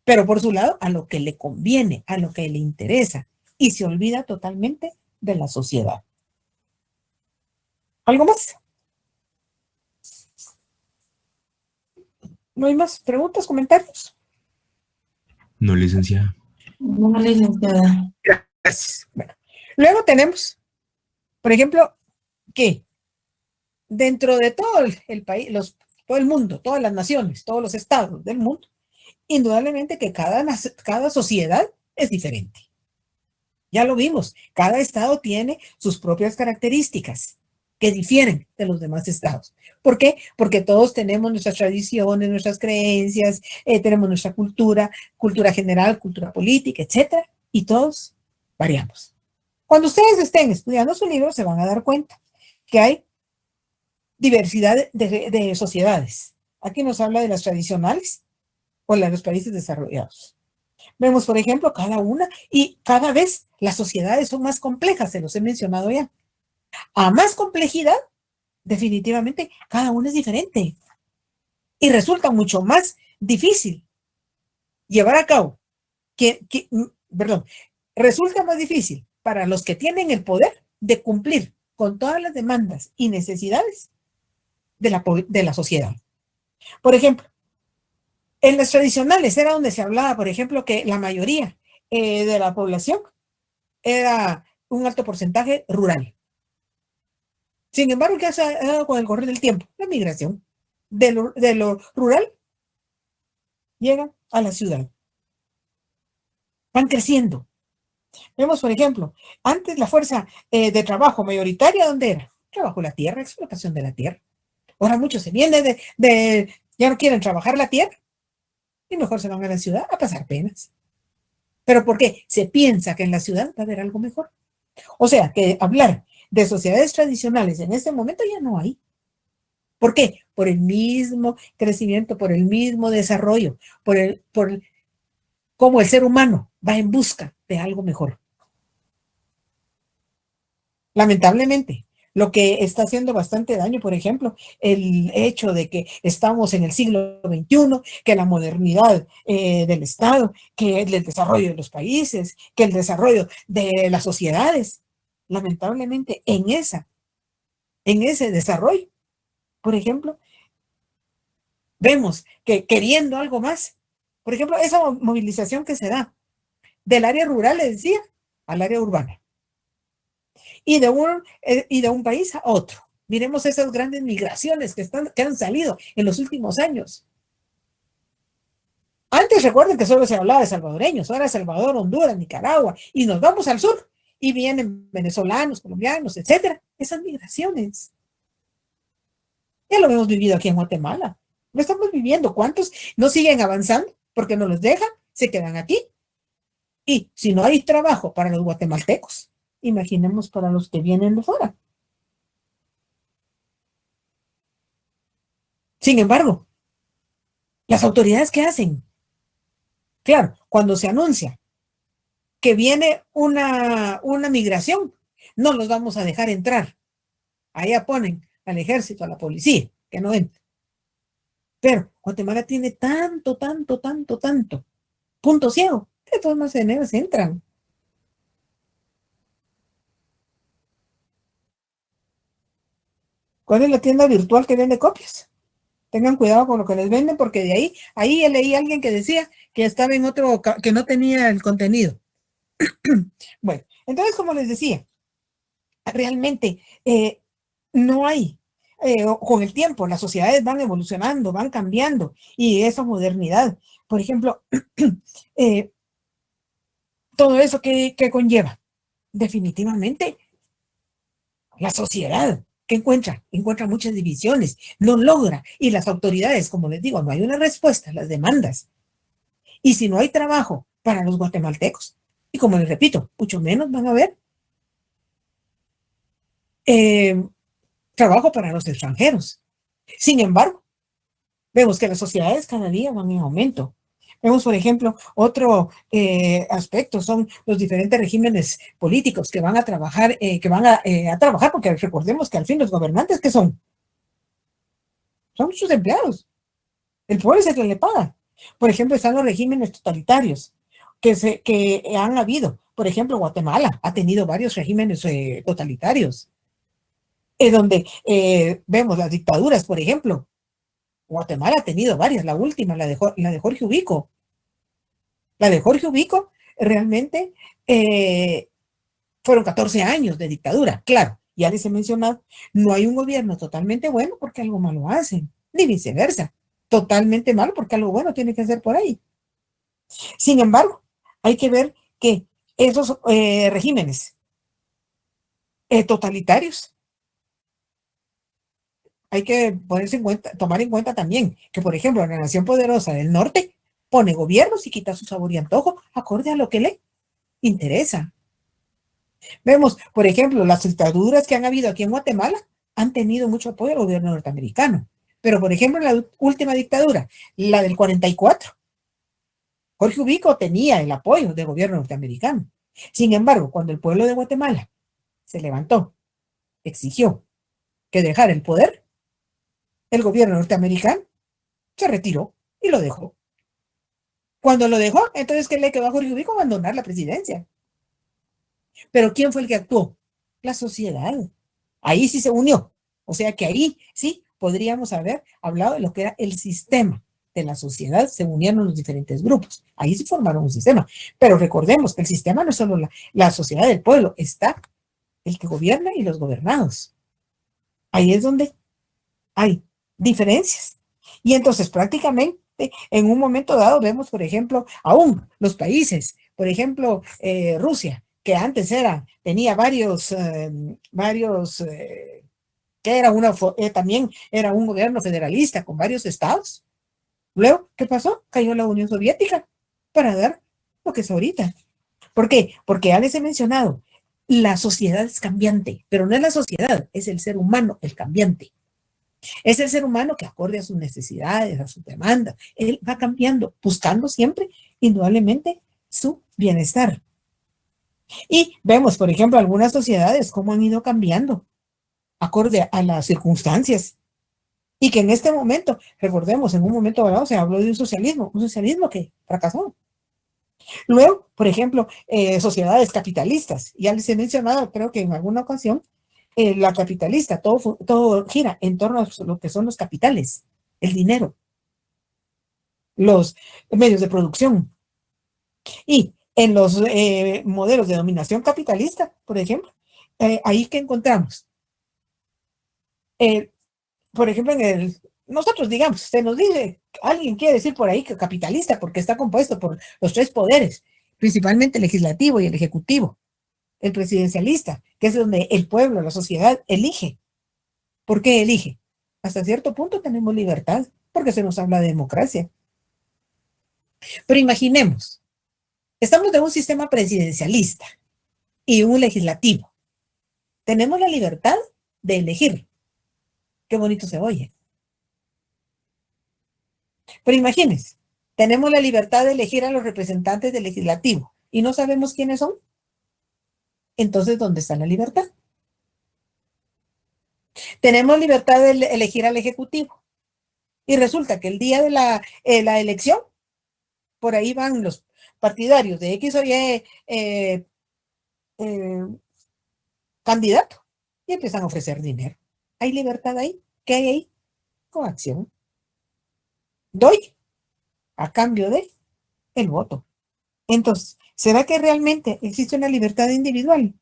pero por su lado a lo que le conviene, a lo que le interesa, y se olvida totalmente de la sociedad. ¿Algo más? ¿No hay más preguntas, comentarios? No, licenciada. No, licenciada. Gracias. Bueno, luego tenemos, por ejemplo, que dentro de todo el país, todo el mundo, todas las naciones, todos los estados del mundo, indudablemente que cada sociedad es diferente. Ya lo vimos, cada estado tiene sus propias características que difieren de los demás estados. ¿Por qué? Porque todos tenemos nuestras tradiciones, nuestras creencias, tenemos nuestra cultura general, cultura política, etcétera, y todos variamos. Cuando ustedes estén estudiando su libro, se van a dar cuenta que hay diversidad de sociedades. Aquí nos habla de las tradicionales o de los países desarrollados. Vemos, por ejemplo, cada una y cada vez las sociedades son más complejas, se los he mencionado ya. A más complejidad, definitivamente, cada una es diferente y resulta mucho más difícil llevar a cabo, resulta más difícil para los que tienen el poder de cumplir con todas las demandas y necesidades de la sociedad. Por ejemplo, en las tradicionales era donde se hablaba, por ejemplo, que la mayoría de la población era un alto porcentaje rural. Sin embargo, ¿qué ha dado con el correr del tiempo? La migración de lo rural llega a la ciudad. Van creciendo. Vemos, por ejemplo, antes la fuerza de trabajo mayoritaria, ¿dónde era? Trabajo la tierra, explotación de la tierra. Ahora muchos se vienen ya no quieren trabajar la tierra y mejor se van a la ciudad a pasar penas. ¿Pero por qué? Se piensa que en la ciudad va a haber algo mejor. O sea, que hablar de sociedades tradicionales en este momento ya no hay. ¿Por qué? Por el mismo crecimiento, por el mismo desarrollo, por cómo el ser humano va en busca de algo mejor. Lamentablemente, lo que está haciendo bastante daño, por ejemplo, el hecho de que estamos en el siglo XXI, que la modernidad del Estado, que el desarrollo de los países, que el desarrollo de las sociedades, lamentablemente en ese desarrollo, por ejemplo, vemos que queriendo algo más, por ejemplo, esa movilización que se da del área rural, les decía, al área urbana. Y de un país a otro. Miremos esas grandes migraciones que han salido en los últimos años. Antes recuerden que solo se hablaba de salvadoreños, ahora Salvador, Honduras, Nicaragua, y nos vamos al sur, y vienen venezolanos, colombianos, etcétera. Esas migraciones. Ya lo hemos vivido aquí en Guatemala. Lo estamos viviendo. ¿Cuántos no siguen avanzando porque no los dejan? Se quedan aquí. Y si no hay trabajo para los guatemaltecos, imaginemos para los que vienen de fuera. Sin embargo, las autoridades, ¿qué hacen? Claro, cuando se anuncia que viene una migración, no los vamos a dejar entrar. Allá ponen al ejército, a la policía, que no entre. Pero Guatemala tiene tanto punto ciego, que de todas maneras entran. ¿Cuál es la tienda virtual que vende copias? Tengan cuidado con lo que les venden, porque de ahí leí a alguien que decía que estaba en otro, que no tenía el contenido. Bueno, entonces, como les decía, realmente no hay, con el tiempo, las sociedades van evolucionando, van cambiando, y esa modernidad, por ejemplo, todo eso que conlleva, definitivamente, la sociedad que encuentra muchas divisiones, no logra, y las autoridades, como les digo, no hay una respuesta a las demandas. Y si no hay trabajo para los guatemaltecos, y como les repito, mucho menos van a haber trabajo para los extranjeros. Sin embargo, vemos que las sociedades cada día van en aumento. Vemos, por ejemplo, otro aspecto son los diferentes regímenes políticos que van a trabajar, porque recordemos que al fin los gobernantes, ¿qué son? Son sus empleados. El pueblo es el que le paga. Por ejemplo, están los regímenes totalitarios que han habido. Por ejemplo, Guatemala ha tenido varios regímenes totalitarios, donde vemos las dictaduras, por ejemplo. Guatemala ha tenido varias, la última, la de Jorge Ubico. La de Jorge Ubico realmente fueron 14 años de dictadura. Claro, ya les he mencionado, no hay un gobierno totalmente bueno porque algo malo hacen, ni viceversa. Totalmente malo porque algo bueno tiene que hacer por ahí. Sin embargo, hay que ver que esos regímenes totalitarios, hay que tomar en cuenta también que, por ejemplo, la nación poderosa del norte pone gobiernos y quita su sabor y antojo acorde a lo que le interesa. Vemos, por ejemplo, las dictaduras que han habido aquí en Guatemala han tenido mucho apoyo del gobierno norteamericano. Pero, por ejemplo, la última dictadura, la del 44, Jorge Ubico tenía el apoyo del gobierno norteamericano. Sin embargo, cuando el pueblo de Guatemala se levantó, exigió que dejara el poder, el gobierno norteamericano se retiró y lo dejó. Cuando lo dejó, entonces, ¿qué le quedó a Jorge Ubico? Abandonar la presidencia. Pero ¿quién fue el que actuó? La sociedad. Ahí sí se unió. O sea que ahí sí podríamos haber hablado de lo que era el sistema de la sociedad, se unían los diferentes grupos. Ahí se formaron un sistema. Pero recordemos que el sistema no es solo la sociedad del pueblo, está el que gobierna y los gobernados. Ahí es donde hay diferencias. Y entonces prácticamente en un momento dado vemos, por ejemplo, aún los países, por ejemplo, Rusia, que antes tenía que era también era un gobierno federalista con varios estados. Luego, ¿qué pasó? Cayó la Unión Soviética para dar lo que es ahorita. ¿Por qué? Porque ya les he mencionado, la sociedad es cambiante, pero no es la sociedad, es el ser humano el cambiante. Es el ser humano que acorde a sus necesidades, a sus demandas. Él va cambiando, buscando siempre, indudablemente, su bienestar. Y vemos, por ejemplo, algunas sociedades cómo han ido cambiando acorde a las circunstancias. Y que en este momento, recordemos, en un momento dado se habló de un socialismo que fracasó. Luego, por ejemplo, sociedades capitalistas. Ya les he mencionado, creo que en alguna ocasión, la capitalista, todo gira en torno a lo que son los capitales, el dinero, los medios de producción. Y en los modelos de dominación capitalista, por ejemplo, ahí que encontramos, por ejemplo, nosotros digamos, se nos dice, alguien quiere decir por ahí que capitalista porque está compuesto por los tres poderes, principalmente el legislativo y el ejecutivo, el presidencialista, que es donde el pueblo, la sociedad elige. ¿Por qué elige? Hasta cierto punto tenemos libertad, porque se nos habla de democracia. Pero imaginemos, estamos de un sistema presidencialista y un legislativo. Tenemos la libertad de elegir. Qué bonito se oye. Pero imagínense, tenemos la libertad de elegir a los representantes del legislativo y no sabemos quiénes son. Entonces, ¿dónde está la libertad? Tenemos libertad de elegir al ejecutivo. Y resulta que el día de la elección, por ahí van los partidarios de X o Y candidato y empiezan a ofrecer dinero. ¿Hay libertad ahí? ¿Qué hay ahí? Coacción. Doy a cambio de el voto. Entonces, ¿será que realmente existe una libertad individual?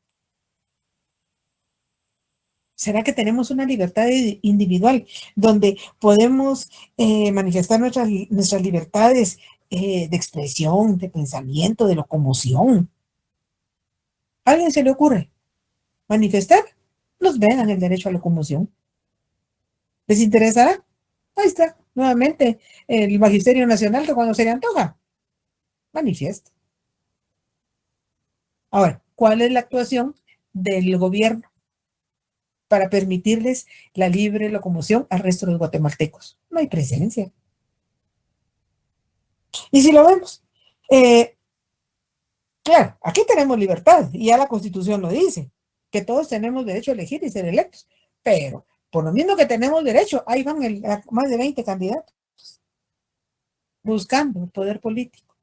¿Será que tenemos una libertad individual donde podemos manifestar nuestras libertades de expresión, de pensamiento, de locomoción? ¿A alguien se le ocurre manifestar? Nos vedan el derecho a locomoción. ¿Les interesará? Ahí está, nuevamente, el Magisterio Nacional que cuando se le antoja, manifiesta. Ahora, ¿cuál es la actuación del gobierno para permitirles la libre locomoción al resto de los guatemaltecos? No hay presencia. Y si lo vemos, claro, aquí tenemos libertad y ya la Constitución lo dice, que todos tenemos derecho a elegir y ser electos, pero por lo mismo que tenemos derecho, ahí van más de 20 candidatos buscando el poder político.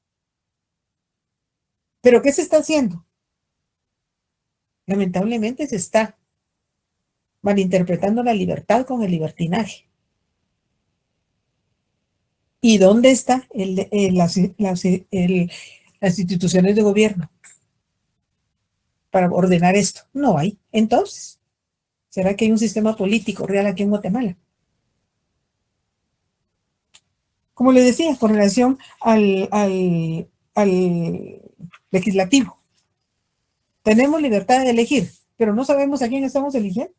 ¿Pero qué se está haciendo? Lamentablemente se está malinterpretando la libertad con el libertinaje. ¿Y dónde están las instituciones de gobierno para ordenar esto? No hay. Entonces, ¿será que hay un sistema político real aquí en Guatemala? Como les decía, con relación al legislativo. Tenemos libertad de elegir, pero no sabemos a quién estamos eligiendo.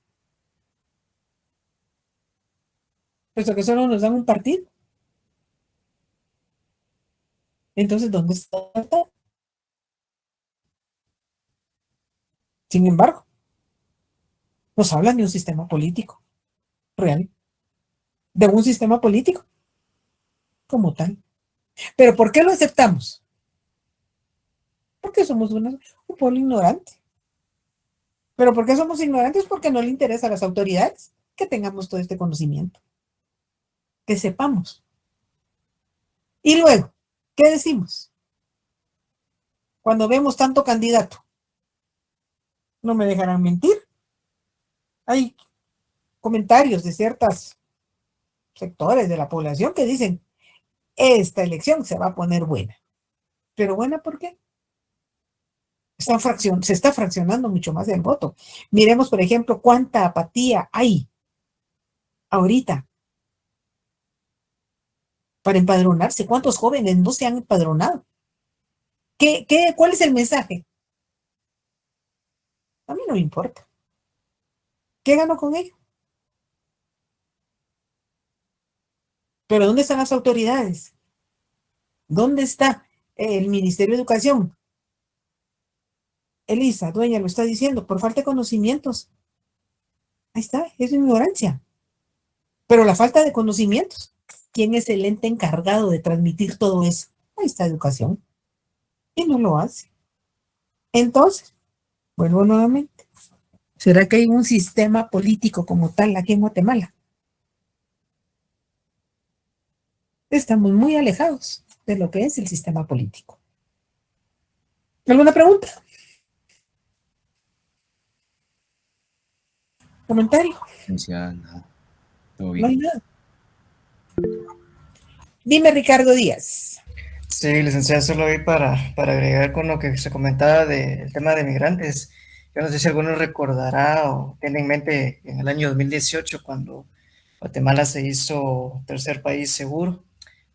Puesto que solo nos dan un partido. Entonces, ¿dónde está la libertad? Sin embargo, nos hablan de un sistema político real, de un sistema político como tal. ¿Pero por qué lo aceptamos? Porque somos un pueblo ignorante. ¿Pero por qué somos ignorantes? Porque no le interesa a las autoridades que tengamos todo este conocimiento, que sepamos. Y luego, ¿qué decimos? Cuando vemos tanto candidato, no me dejarán mentir. Hay comentarios de ciertas sectores de la población que dicen, esta elección se va a poner buena. ¿Pero buena por qué? Se está fraccionando mucho más el voto. Miremos, por ejemplo, cuánta apatía hay ahorita para empadronarse. ¿Cuántos jóvenes no se han empadronado? ¿Cuál es el mensaje? A mí no me importa. ¿Qué gano con ello? Pero ¿dónde están las autoridades? ¿Dónde está el Ministerio de Educación? Elisa, dueña, lo está diciendo, por falta de conocimientos. Ahí está, es ignorancia. Pero la falta de conocimientos, ¿quién es el ente encargado de transmitir todo eso? Ahí está educación. Y no lo hace. Entonces, vuelvo nuevamente. ¿Será que hay un sistema político como tal aquí en Guatemala? Estamos muy alejados de lo que es el sistema político. ¿Alguna pregunta? ¿Comentario? Nada. Todo No hay bien. nada. Dime, Ricardo Díaz. Sí, licenciada, solo vi para agregar con lo que se comentaba del tema de migrantes. Yo no sé si alguno recordará o tiene en mente en el año 2018 cuando Guatemala se hizo tercer país seguro,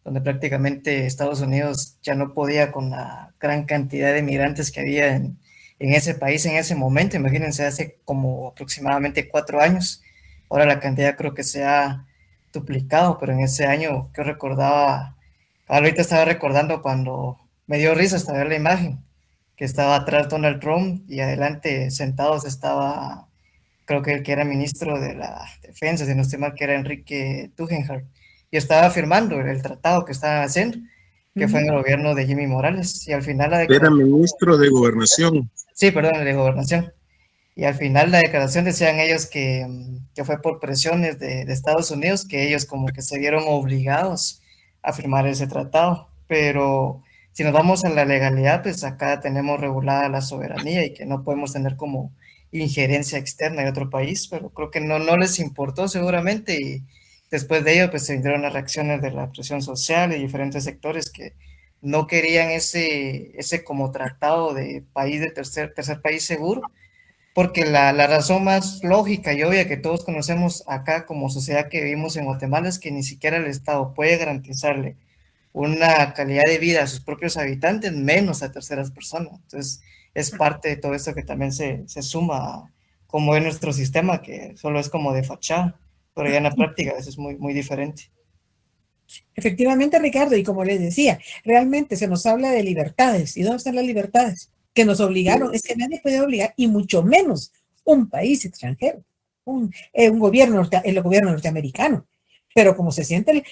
donde prácticamente Estados Unidos ya no podía con la gran cantidad de migrantes que había en ese país en ese momento. Imagínense, hace como aproximadamente 4 años. Ahora la cantidad creo que se ha duplicado, pero en ese año yo recordaba, ahorita estaba recordando cuando me dio risa hasta ver la imagen, que estaba atrás Donald Trump y adelante sentados estaba, creo que el que era ministro de la defensa, si no estoy mal, que era Enrique Tugendhat, y estaba firmando el tratado que estaban haciendo, que fue en el gobierno de Jimmy Morales, y al final la Era declaración, ministro de Gobernación. sí, perdón, de gobernación, y al final la declaración decían ellos que fue por presiones de Estados Unidos que ellos como que se vieron obligados a firmar ese tratado. Pero si nos vamos a la legalidad, pues acá tenemos regulada la soberanía y que no podemos tener como injerencia externa de otro país, pero creo que no les importó seguramente, y después de ello pues se vinieron las reacciones de la presión social y diferentes sectores que no querían ese como tratado de país de tercer país seguro, porque la razón más lógica y obvia que todos conocemos acá como sociedad que vivimos en Guatemala es que ni siquiera el Estado puede garantizarle una calidad de vida a sus propios habitantes, menos a terceras personas. Entonces, es parte de todo esto que también se suma a cómo es nuestro sistema, que solo es como de fachada, pero ya en la práctica eso es muy diferente. Efectivamente, Ricardo, y como les decía, realmente se nos habla de libertades. ¿Y dónde están las libertades? Que nos obligaron, es que nadie puede obligar, y mucho menos un país extranjero, el gobierno norteamericano. Pero como se siente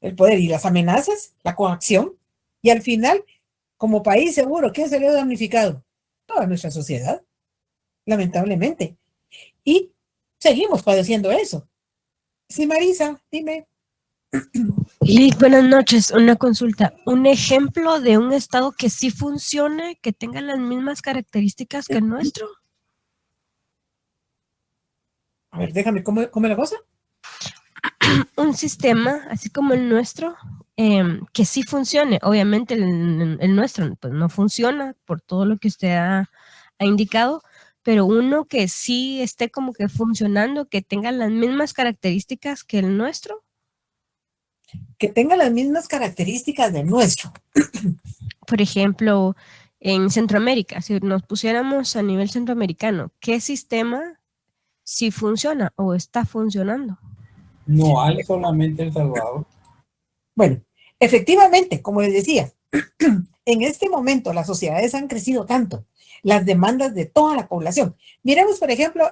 el poder y las amenazas, la coacción, y al final, como país seguro, ¿quién salió damnificado? Toda nuestra sociedad, lamentablemente. Y seguimos padeciendo eso. Sí, Marisa, dime. Liz, buenas noches. Una consulta. ¿Un ejemplo de un estado que sí funcione, que tenga las mismas características que el nuestro? A ver, déjame, ¿cómo la cosa? Un sistema, así como el nuestro, que sí funcione. Obviamente el nuestro pues, no funciona por todo lo que usted ha indicado, pero uno que sí esté como que funcionando, que tenga las mismas características que el nuestro. Que tenga las mismas características del nuestro. Por ejemplo, en Centroamérica, si nos pusiéramos a nivel centroamericano, ¿qué sistema sí funciona o está funcionando? No hay solamente El Salvador. Bueno, efectivamente, como les decía, en este momento las sociedades han crecido tanto, las demandas de toda la población. Miremos, por ejemplo,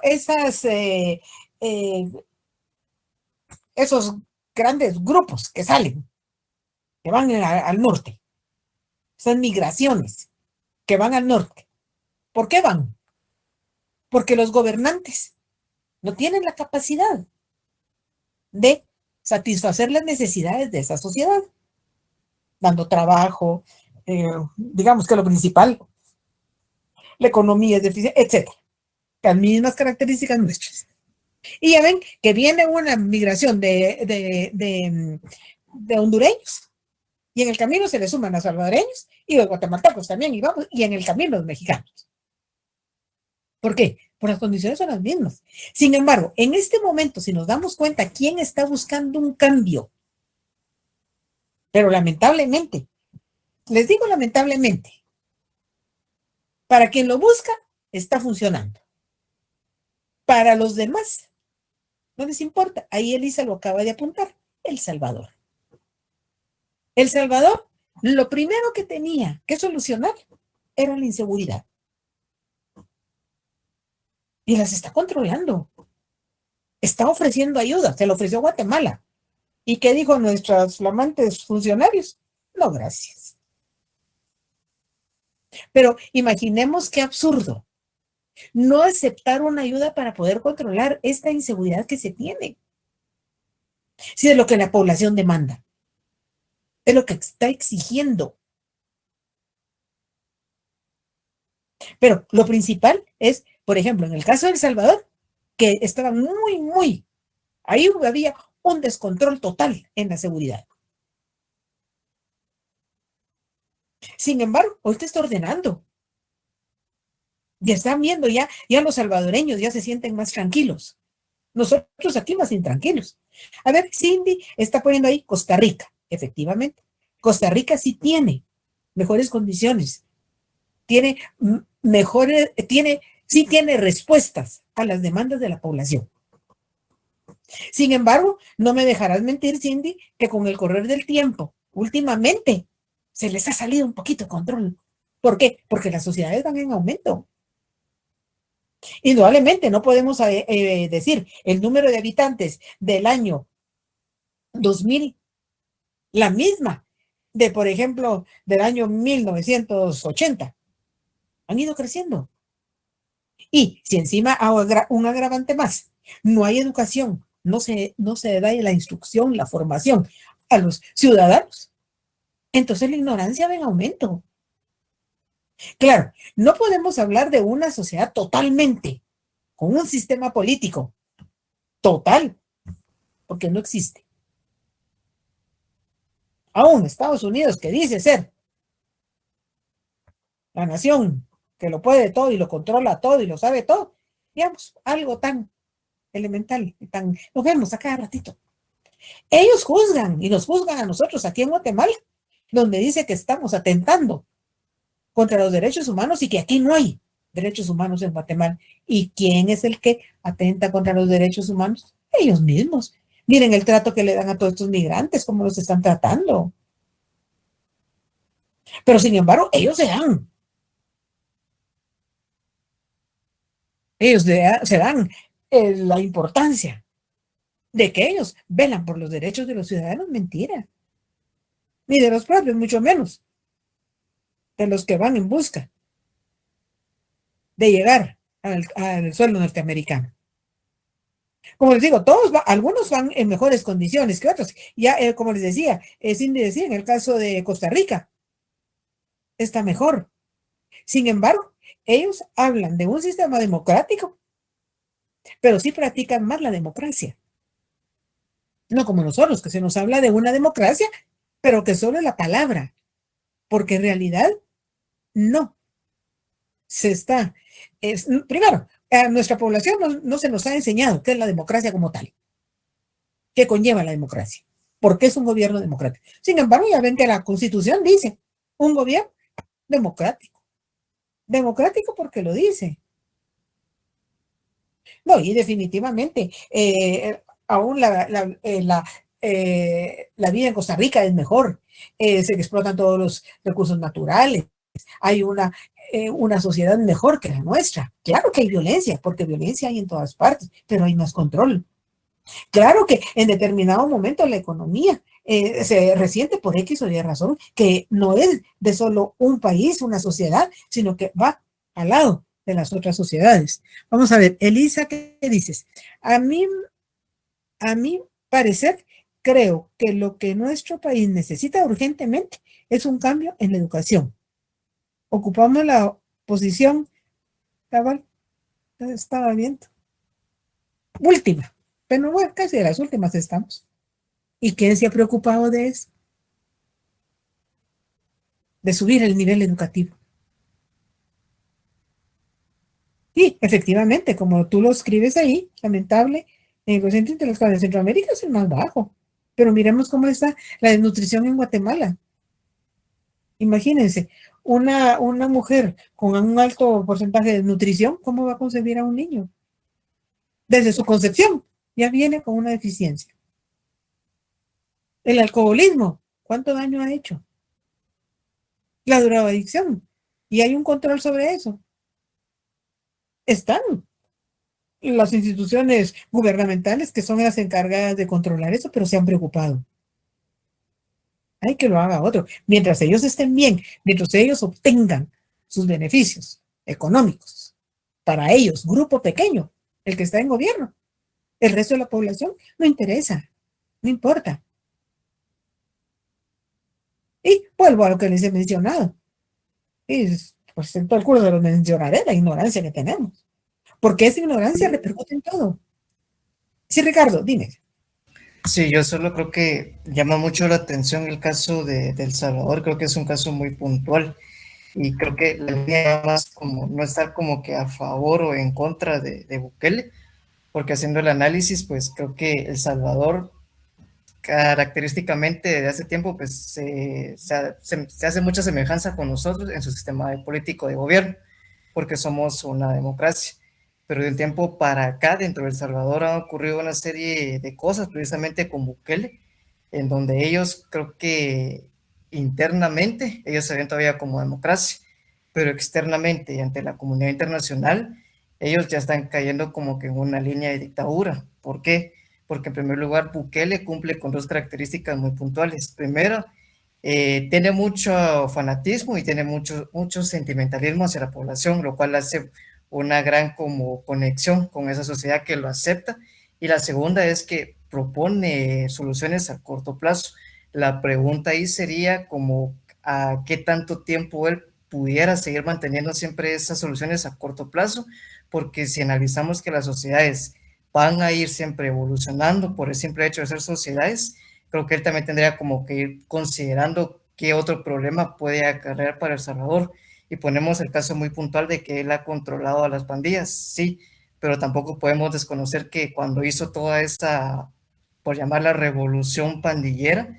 esos grandes grupos que salen, que van al norte, esas migraciones que van al norte. ¿Por qué van? Porque los gobernantes no tienen la capacidad de satisfacer las necesidades de esa sociedad, dando trabajo, digamos que lo principal, la economía es deficiente, etc. Las mismas características nuestras. Y ya ven que viene una migración de hondureños, y en el camino se le suman los salvadoreños y los guatemaltecos también, y vamos, y en el camino los mexicanos. ¿Por qué? Por las condiciones son las mismas. Sin embargo, en este momento, si nos damos cuenta quién está buscando un cambio, pero lamentablemente, les digo lamentablemente, para quien lo busca, está funcionando. Para los demás, no les importa. Ahí Elisa lo acaba de apuntar. El Salvador. El Salvador, lo primero que tenía que solucionar era la inseguridad. Y las está controlando. Está ofreciendo ayuda. Se lo ofreció Guatemala. ¿Y qué dijo nuestros flamantes funcionarios? No, gracias. Pero imaginemos qué absurdo no aceptar una ayuda para poder controlar esta inseguridad que se tiene. Si es lo que la población demanda, es lo que está exigiendo. Pero lo principal es, por ejemplo, en el caso de El Salvador, que estaba ahí había un descontrol total en la seguridad. Sin embargo, ahorita está ordenando. Ya están viendo, ya los salvadoreños ya se sienten más tranquilos. Nosotros aquí más intranquilos. A ver, Cindy está poniendo ahí Costa Rica, efectivamente. Costa Rica sí tiene mejores condiciones, tiene tiene respuestas a las demandas de la población. Sin embargo, no me dejarás mentir, Cindy, que con el correr del tiempo, últimamente, se les ha salido un poquito de control. ¿Por qué? Porque las sociedades van en aumento. Indudablemente, no podemos decir el número de habitantes del año 2000, la misma de, por ejemplo, del año 1980. Han ido creciendo. Y si encima un agravante más, no hay educación, no se da la instrucción, la formación a los ciudadanos, entonces la ignorancia va en aumento. Claro, no podemos hablar de una sociedad totalmente, con un sistema político total, porque no existe. Aún Estados Unidos, que dice ser la nación que lo puede todo y lo controla todo y lo sabe todo, digamos, algo tan elemental, lo vemos a cada ratito. Ellos juzgan y nos juzgan a nosotros aquí en Guatemala, donde dice que estamos atentando contra los derechos humanos y que aquí no hay derechos humanos en Guatemala. ¿Y quién es el que atenta contra los derechos humanos? Ellos mismos. Miren el trato que le dan a todos estos migrantes, cómo los están tratando. Pero sin embargo, ellos se dan. Ellos se dan la importancia de que ellos velan por los derechos de los ciudadanos. Mentira. Ni de los propios, mucho menos de los que van en busca de llegar al suelo norteamericano. Como les digo, algunos van en mejores condiciones que otros. Ya, como les decía, Cindy decía, en el caso de Costa Rica, está mejor. Sin embargo, ellos hablan de un sistema democrático, pero sí practican más la democracia. No como nosotros, que se nos habla de una democracia, pero que solo es la palabra, porque en realidad no se está. Primero, a nuestra población no se nos ha enseñado qué es la democracia como tal, qué conlleva la democracia, por qué es un gobierno democrático. Sin embargo, ya ven que la Constitución dice un gobierno democrático. Democrático porque lo dice. No, y definitivamente, aún la vida en Costa Rica es mejor. Se explotan todos los recursos naturales. Hay una sociedad mejor que la nuestra. Claro que hay violencia, porque violencia hay en todas partes, pero hay más control. Claro que en determinado momento la economía se resiente por X o Y razón, que no es de solo un país, una sociedad, sino que va al lado de las otras sociedades. Vamos a ver, Elisa, ¿qué dices? A mí parecer, creo que lo que nuestro país necesita urgentemente es un cambio en la educación. Ocupamos la posición, cabal, estaba viendo. última, pero bueno, casi de las últimas estamos. ¿Y quién se ha preocupado de eso? De subir el nivel educativo. Y efectivamente, como tú lo escribes ahí, lamentable, el coeficiente intelectual de Centroamérica es el más bajo. Pero miremos cómo está la desnutrición en Guatemala. Imagínense, una mujer con un alto porcentaje de desnutrición, ¿cómo va a concebir a un niño? Desde su concepción, ya viene con una deficiencia. El alcoholismo, ¿cuánto daño ha hecho? La drogadicción, y hay un control sobre eso. Están las instituciones gubernamentales que son las encargadas de controlar eso, pero se han preocupado. Hay que lo haga otro. Mientras ellos estén bien, mientras ellos obtengan sus beneficios económicos, para ellos, grupo pequeño, el que está en gobierno, el resto de la población no interesa, no importa. Y vuelvo a lo que les he mencionado. Y pues en todo el curso lo mencionaré, la ignorancia que tenemos. Porque esa ignorancia repercute en todo. Sí, Ricardo, dime. Sí, yo solo creo que llama mucho la atención el caso de El Salvador, creo que es un caso muy puntual y creo que la línea más como no estar como que a favor o en contra de Bukele, porque haciendo el análisis, pues creo que El Salvador característicamente desde hace tiempo pues se hace mucha semejanza con nosotros en su sistema político de gobierno, porque somos una democracia. Pero de un tiempo para acá, dentro de El Salvador, han ocurrido una serie de cosas, precisamente con Bukele, en donde ellos, creo que internamente, ellos se ven todavía como democracia, pero externamente y ante la comunidad internacional, ellos ya están cayendo como que en una línea de dictadura. ¿Por qué? Porque en primer lugar, Bukele cumple con dos características muy puntuales. Primero, tiene mucho fanatismo y tiene mucho sentimentalismo hacia la población, lo cual hace una gran como conexión con esa sociedad que lo acepta. Y la segunda es que propone soluciones a corto plazo. La pregunta ahí sería como a qué tanto tiempo él pudiera seguir manteniendo siempre esas soluciones a corto plazo, porque si analizamos que las sociedades van a ir siempre evolucionando por el simple hecho de ser sociedades, creo que él también tendría como que ir considerando qué otro problema puede acarrear para El Salvador. Y ponemos el caso muy puntual de que él ha controlado a las pandillas, sí, pero tampoco podemos desconocer que cuando hizo toda esa, por llamarla revolución pandillera,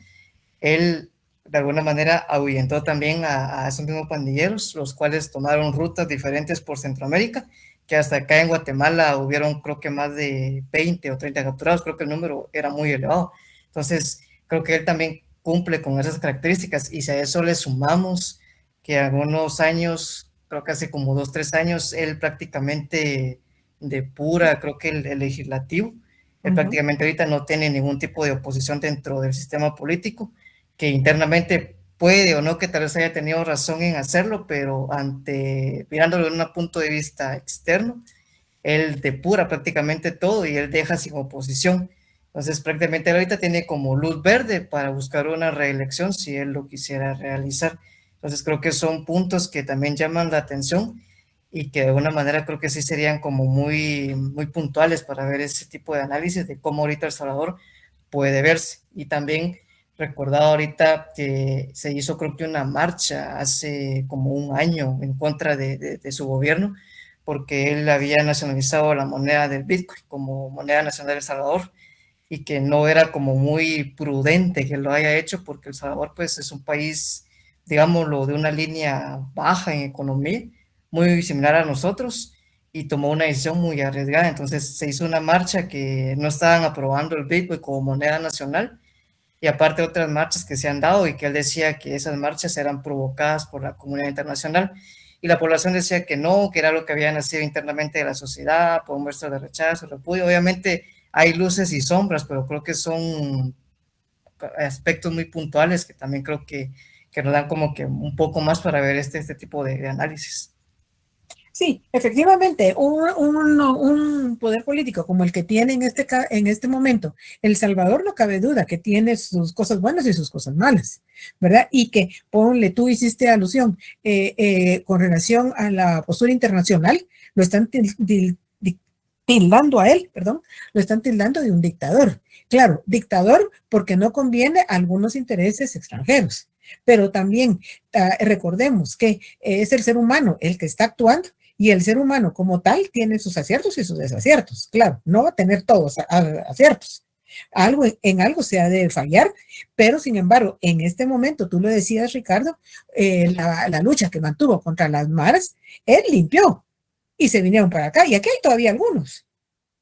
él de alguna manera ahuyentó también a esos mismos pandilleros, los cuales tomaron rutas diferentes por Centroamérica, que hasta acá en Guatemala hubieron creo que más de 20 o 30 capturados, creo que el número era muy elevado. Entonces, creo que él también cumple con esas características y si a eso le sumamos que algunos años, creo que hace como 2, 3 años, él prácticamente depura, creo que el legislativo, él prácticamente ahorita no tiene ningún tipo de oposición dentro del sistema político, que internamente puede o no que tal vez haya tenido razón en hacerlo, pero mirándolo desde un punto de vista externo, él depura prácticamente todo y él deja sin oposición. Entonces prácticamente él ahorita tiene como luz verde para buscar una reelección si él lo quisiera realizar. Entonces creo que son puntos que también llaman la atención y que de alguna manera creo que sí serían como muy, muy puntuales para ver ese tipo de análisis de cómo ahorita El Salvador puede verse. Y también recordado ahorita que se hizo creo que una marcha hace como un año en contra de su gobierno porque él había nacionalizado la moneda del Bitcoin como moneda nacional de El Salvador y que no era como muy prudente que lo haya hecho porque El Salvador pues es un país, digámoslo, de una línea baja en economía, muy similar a nosotros, y tomó una decisión muy arriesgada. Entonces se hizo una marcha que no estaban aprobando el Bitcoin como moneda nacional, y aparte otras marchas que se han dado y que él decía que esas marchas eran provocadas por la comunidad internacional, y la población decía que no, que era lo que había nacido internamente de la sociedad, por muestras de rechazo, repudio. Obviamente hay luces y sombras, pero creo que son aspectos muy puntuales que también creo que nos dan como que un poco más para ver este tipo de análisis. Sí, efectivamente, un poder político como el que tiene en este momento El Salvador, no cabe duda que tiene sus cosas buenas y sus cosas malas, ¿verdad? Y que, ponle, tú hiciste alusión con relación a la postura internacional, lo están tildando a él, perdón, lo están tildando de un dictador. Claro, dictador porque no conviene a algunos intereses extranjeros, pero también recordemos que es el ser humano el que está actuando y el ser humano como tal tiene sus aciertos y sus desaciertos. Claro, no va a tener todos aciertos. En algo se ha de fallar, pero sin embargo, en este momento, tú lo decías, Ricardo, la lucha que mantuvo contra las maras, él limpió y se vinieron para acá. Y aquí hay todavía algunos.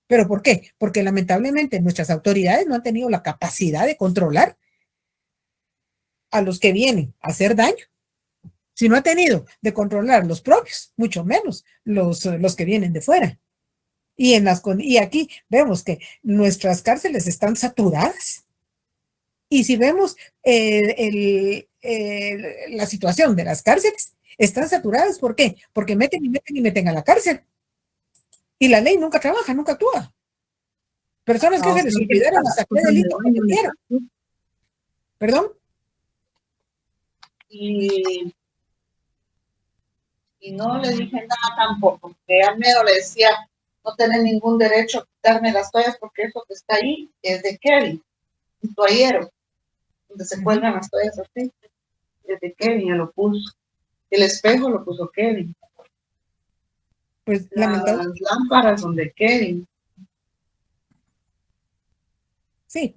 ¿Pero por qué? Porque lamentablemente nuestras autoridades no han tenido la capacidad de controlar a los que vienen a hacer daño. Si no ha tenido de controlar los propios, mucho menos los que vienen de fuera. Y aquí vemos que nuestras cárceles están saturadas. Y si vemos la situación de las cárceles, están saturadas. ¿Por qué? Porque meten y meten y meten a la cárcel. Y la ley nunca trabaja, nunca actúa. Personas que se les olvidaron hasta qué delito cometieron. ¿Perdón? Y no le dije nada tampoco, porque a Almedo le decía, no tenés ningún derecho a quitarme las toallas porque eso que está ahí es de Kevin, un toallero, donde se cuelgan las toallas así, desde Kevin, ya lo puso. El espejo lo puso Kevin. Pues las lámparas son de Kevin. Sí,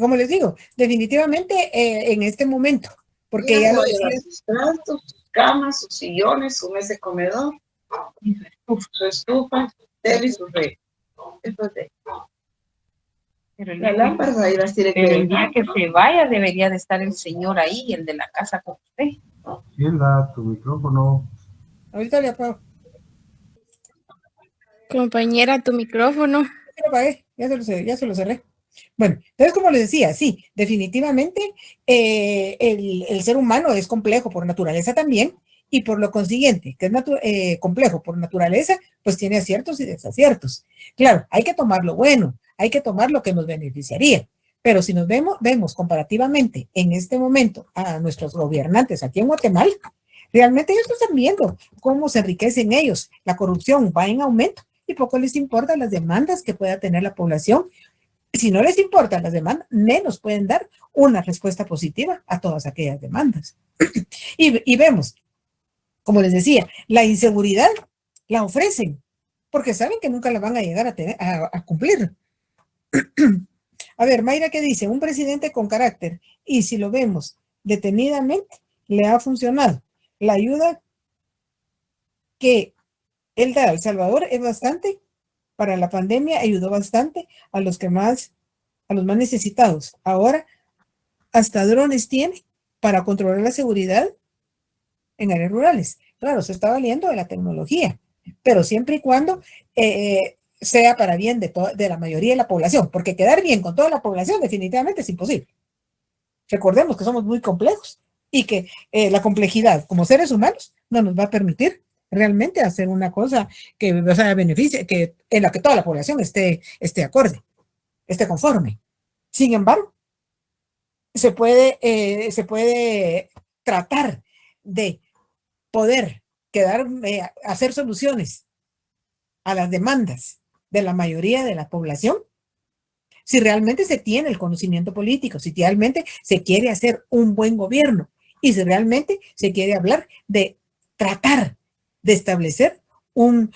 como les digo, definitivamente en este momento, porque ya lo decía. Sus trastos, sus camas, sus sillones, su mesa de comedor, su estufa, su tele y su rey. Eso es de... Pero la lámpara ahí va a decir que el día que se vaya debería de estar el señor ahí, el de la casa con usted. Hilda, tu micrófono. Ahorita le apago. Compañera, tu micrófono. Ya lo apagué, ya se lo cerré. Bueno, entonces como les decía, sí, definitivamente el ser humano es complejo por naturaleza también, y por lo consiguiente, que es complejo por naturaleza, pues tiene aciertos y desaciertos. Claro, hay que tomar lo bueno, hay que tomar lo que nos beneficiaría, pero si nos vemos comparativamente en este momento a nuestros gobernantes aquí en Guatemala, realmente ellos están viendo cómo se enriquecen ellos, la corrupción va en aumento y poco les importa las demandas que pueda tener la población. Si no les importan las demandas, menos pueden dar una respuesta positiva a todas aquellas demandas. Y vemos, como les decía, la inseguridad la ofrecen porque saben que nunca la van a llegar a cumplir. A ver, Mayra, ¿qué dice? Un presidente con carácter, y si lo vemos detenidamente, le ha funcionado. La ayuda que él da a El Salvador es bastante. Para la pandemia ayudó bastante a los más necesitados. Ahora hasta drones tiene para controlar la seguridad en áreas rurales. Claro, se está valiendo de la tecnología, pero siempre y cuando sea para bien de la mayoría de la población, porque quedar bien con toda la población definitivamente es imposible. Recordemos que somos muy complejos y que la complejidad como seres humanos no nos va a permitir realmente hacer una cosa que beneficie, en la que toda la población esté acorde, esté conforme. Sin embargo, se puede tratar de poder hacer soluciones a las demandas de la mayoría de la población si realmente se tiene el conocimiento político, si realmente se quiere hacer un buen gobierno y si realmente se quiere hablar de tratar de establecer un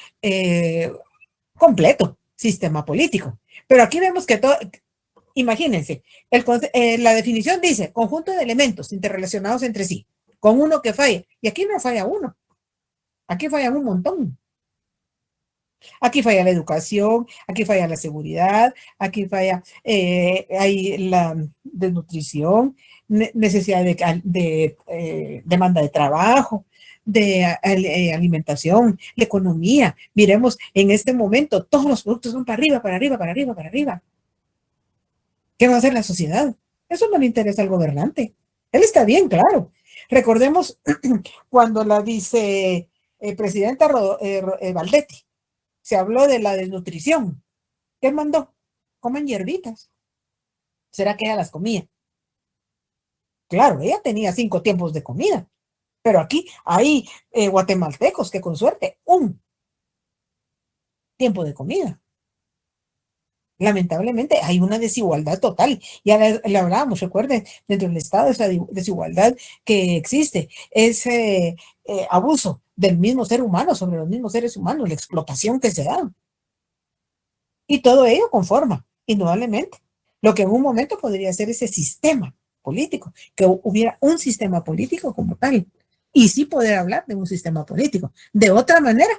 completo sistema político. Pero aquí vemos que todo, imagínense, la definición dice conjunto de elementos interrelacionados entre sí, con uno que falla, y aquí no falla uno, aquí fallan un montón. Aquí falla la educación, aquí falla la seguridad, aquí falla hay la desnutrición, necesidad de demanda de trabajo, de alimentación, la economía. Miremos, en este momento todos los productos van para arriba, para arriba, para arriba, para arriba. ¿Qué va a hacer la sociedad? Eso no le interesa al gobernante. Él está bien, claro. Recordemos cuando la vicepresidenta Valdetti se habló de la desnutrición. ¿Qué mandó? Comen hierbitas. ¿Será que ella las comía? Claro, ella tenía 5 tiempos de comida. Pero aquí hay guatemaltecos que con suerte un tiempo de comida. Lamentablemente hay una desigualdad total. Ya le hablábamos, recuerden, dentro del Estado esa desigualdad que existe, ese abuso del mismo ser humano sobre los mismos seres humanos, la explotación que se da. Y todo ello conforma, indudablemente, lo que en un momento podría ser ese sistema político, que hubiera un sistema político como tal, y sí poder hablar de un sistema político. De otra manera,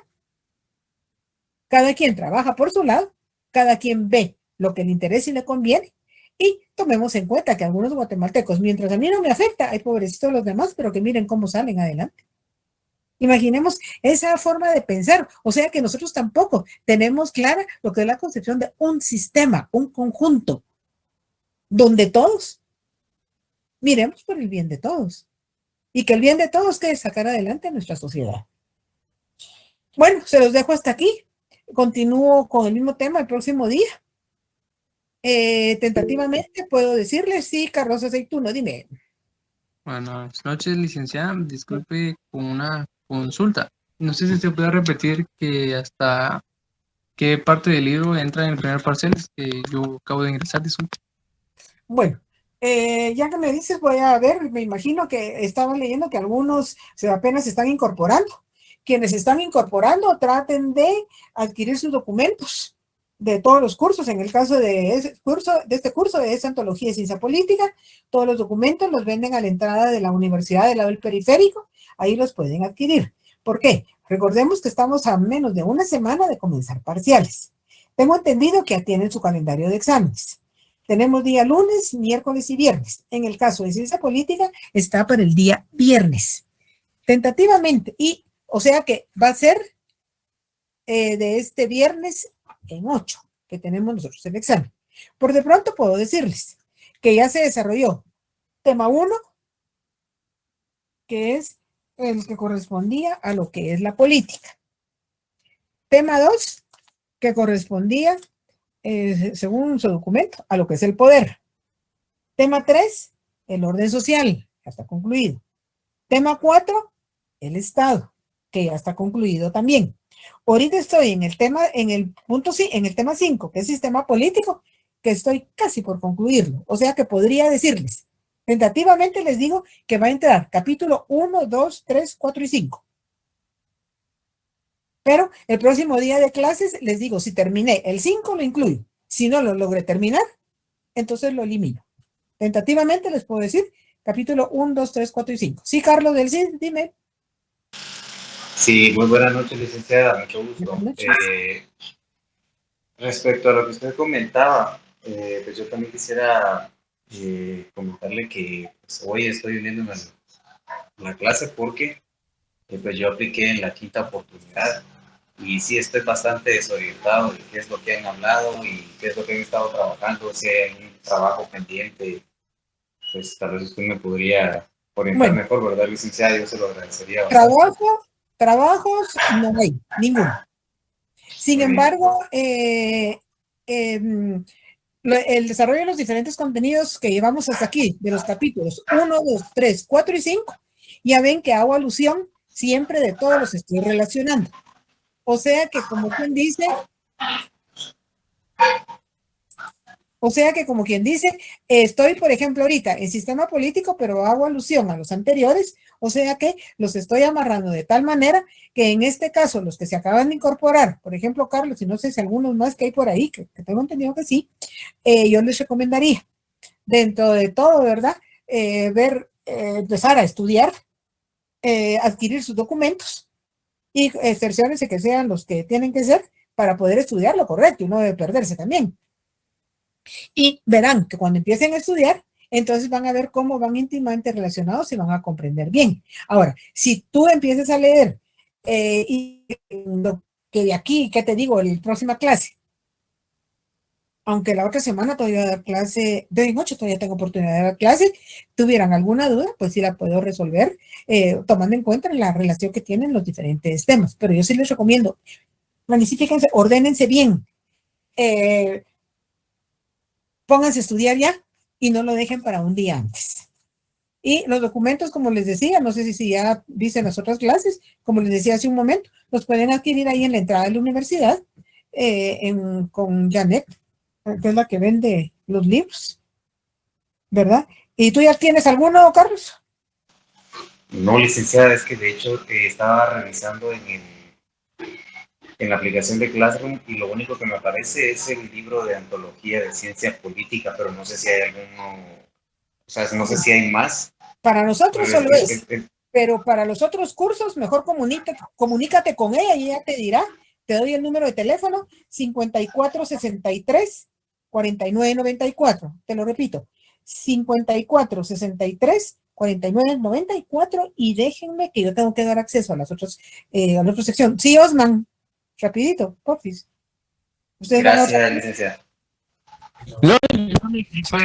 cada quien trabaja por su lado, cada quien ve lo que le interesa y le conviene, y tomemos en cuenta que algunos guatemaltecos, mientras a mí no me afecta, hay pobrecitos los demás, pero que miren cómo salen adelante. Imaginemos esa forma de pensar, o sea que nosotros tampoco tenemos clara lo que es la concepción de un sistema, un conjunto, donde todos miremos por el bien de todos, y que el bien de todos quede sacar adelante a nuestra sociedad. Bueno, se los dejo hasta aquí. Continúo con el mismo tema el próximo día. Tentativamente puedo decirles, sí, Carlos Aceituno, dime. Buenas noches, licenciada. Disculpe con una consulta. No sé si se puede repetir que hasta qué parte del libro entra en el primer parcial que yo acabo de ingresar. Disculpe. Bueno, ya que me dices, voy a ver, me imagino que estaba leyendo que algunos apenas se están incorporando. Quienes están incorporando, traten de adquirir sus documentos de todos los cursos. En el caso de este curso es Antología de Ciencia Política, todos los documentos los venden a la entrada de la universidad del lado del periférico, ahí los pueden adquirir. ¿Por qué? Recordemos que estamos a menos de una semana de comenzar parciales. Tengo entendido que ya tienen su calendario de exámenes. Tenemos día lunes, miércoles y viernes. En el caso de Ciencia Política está para el día viernes. Tentativamente, o sea que va a ser de este viernes en 8, que tenemos nosotros el examen. Por de pronto puedo decirles que ya se desarrolló tema 1, que es el que correspondía a lo que es la política. Tema 2, que correspondía, según su documento, a lo que es el poder. Tema 3, el orden social, ya está concluido. Tema 4, el Estado, que ya está concluido también. Ahorita estoy en el tema 5, que es sistema político, que estoy casi por concluirlo. O sea que podría decirles, tentativamente les digo que va a entrar capítulo 1, 2, 3, 4 y 5. Pero el próximo día de clases les digo, si terminé el 5 lo incluyo. Si no lo logré terminar, entonces lo elimino. Tentativamente les puedo decir capítulo 1, 2, 3, 4 y 5. Sí, Carlos del CID, dime. Sí, muy buenas noches, licenciada, mucho gusto. Respecto a lo que usted comentaba, pues yo también quisiera comentarle que pues, hoy estoy uniéndome a la clase porque pues yo apliqué en la 5ª oportunidad y sí estoy bastante desorientado de qué es lo que han hablado y qué es lo que han estado trabajando, si hay un trabajo pendiente, pues tal vez usted me podría orientar mejor, ¿verdad, licenciada? Yo se lo agradecería bastante. Trabajos no hay, ninguno. Sin embargo, el desarrollo de los diferentes contenidos que llevamos hasta aquí, de los capítulos 1, 2, 3, 4 y 5, ya ven que hago alusión siempre de todos los estoy relacionando. O sea que como quien dice, estoy, por ejemplo, ahorita en sistema político, pero hago alusión a los anteriores, o sea que los estoy amarrando de tal manera que en este caso, los que se acaban de incorporar, por ejemplo, Carlos, y no sé si algunos más que hay por ahí, que tengo entendido que sí, yo les recomendaría, dentro de todo, ¿verdad? Empezar a estudiar, adquirir sus documentos y cerciórense que sean los que tienen que ser para poder estudiar lo correcto y no debe perderse también. Y verán que cuando empiecen a estudiar, entonces van a ver cómo van íntimamente relacionados y van a comprender bien. Ahora, si tú empiezas a leer y lo que de aquí, ¿qué te digo? La próxima clase, aunque la otra semana todavía voy a dar clase, de 8 todavía tengo oportunidad de dar clase, tuvieran alguna duda, pues sí la puedo resolver, tomando en cuenta la relación que tienen los diferentes temas. Pero yo sí les recomiendo, planifíquense, ordénense bien, pónganse a estudiar ya y no lo dejen para un día antes. Y los documentos, como les decía, no sé si ya dicen las otras clases, como les decía hace un momento, los pueden adquirir ahí en la entrada de la universidad con Janet que es la que vende los libros, ¿verdad? ¿Y tú ya tienes alguno, Carlos? No, licenciada, es que de hecho estaba revisando en la aplicación de Classroom y lo único que me aparece es el libro de antología de ciencia política, pero no sé si hay alguno, o sea, no sé si hay más. Para nosotros Pero solo es, pero para los otros cursos, mejor comunícate con ella y ella te dirá. Te doy el número de teléfono, 5463-4994. Te lo repito, 5463-4994, y déjenme que yo tengo que dar acceso a las otras, a la otra sección. Sí, Osman, rapidito, porfis. Gracias, licenciada. No, fue,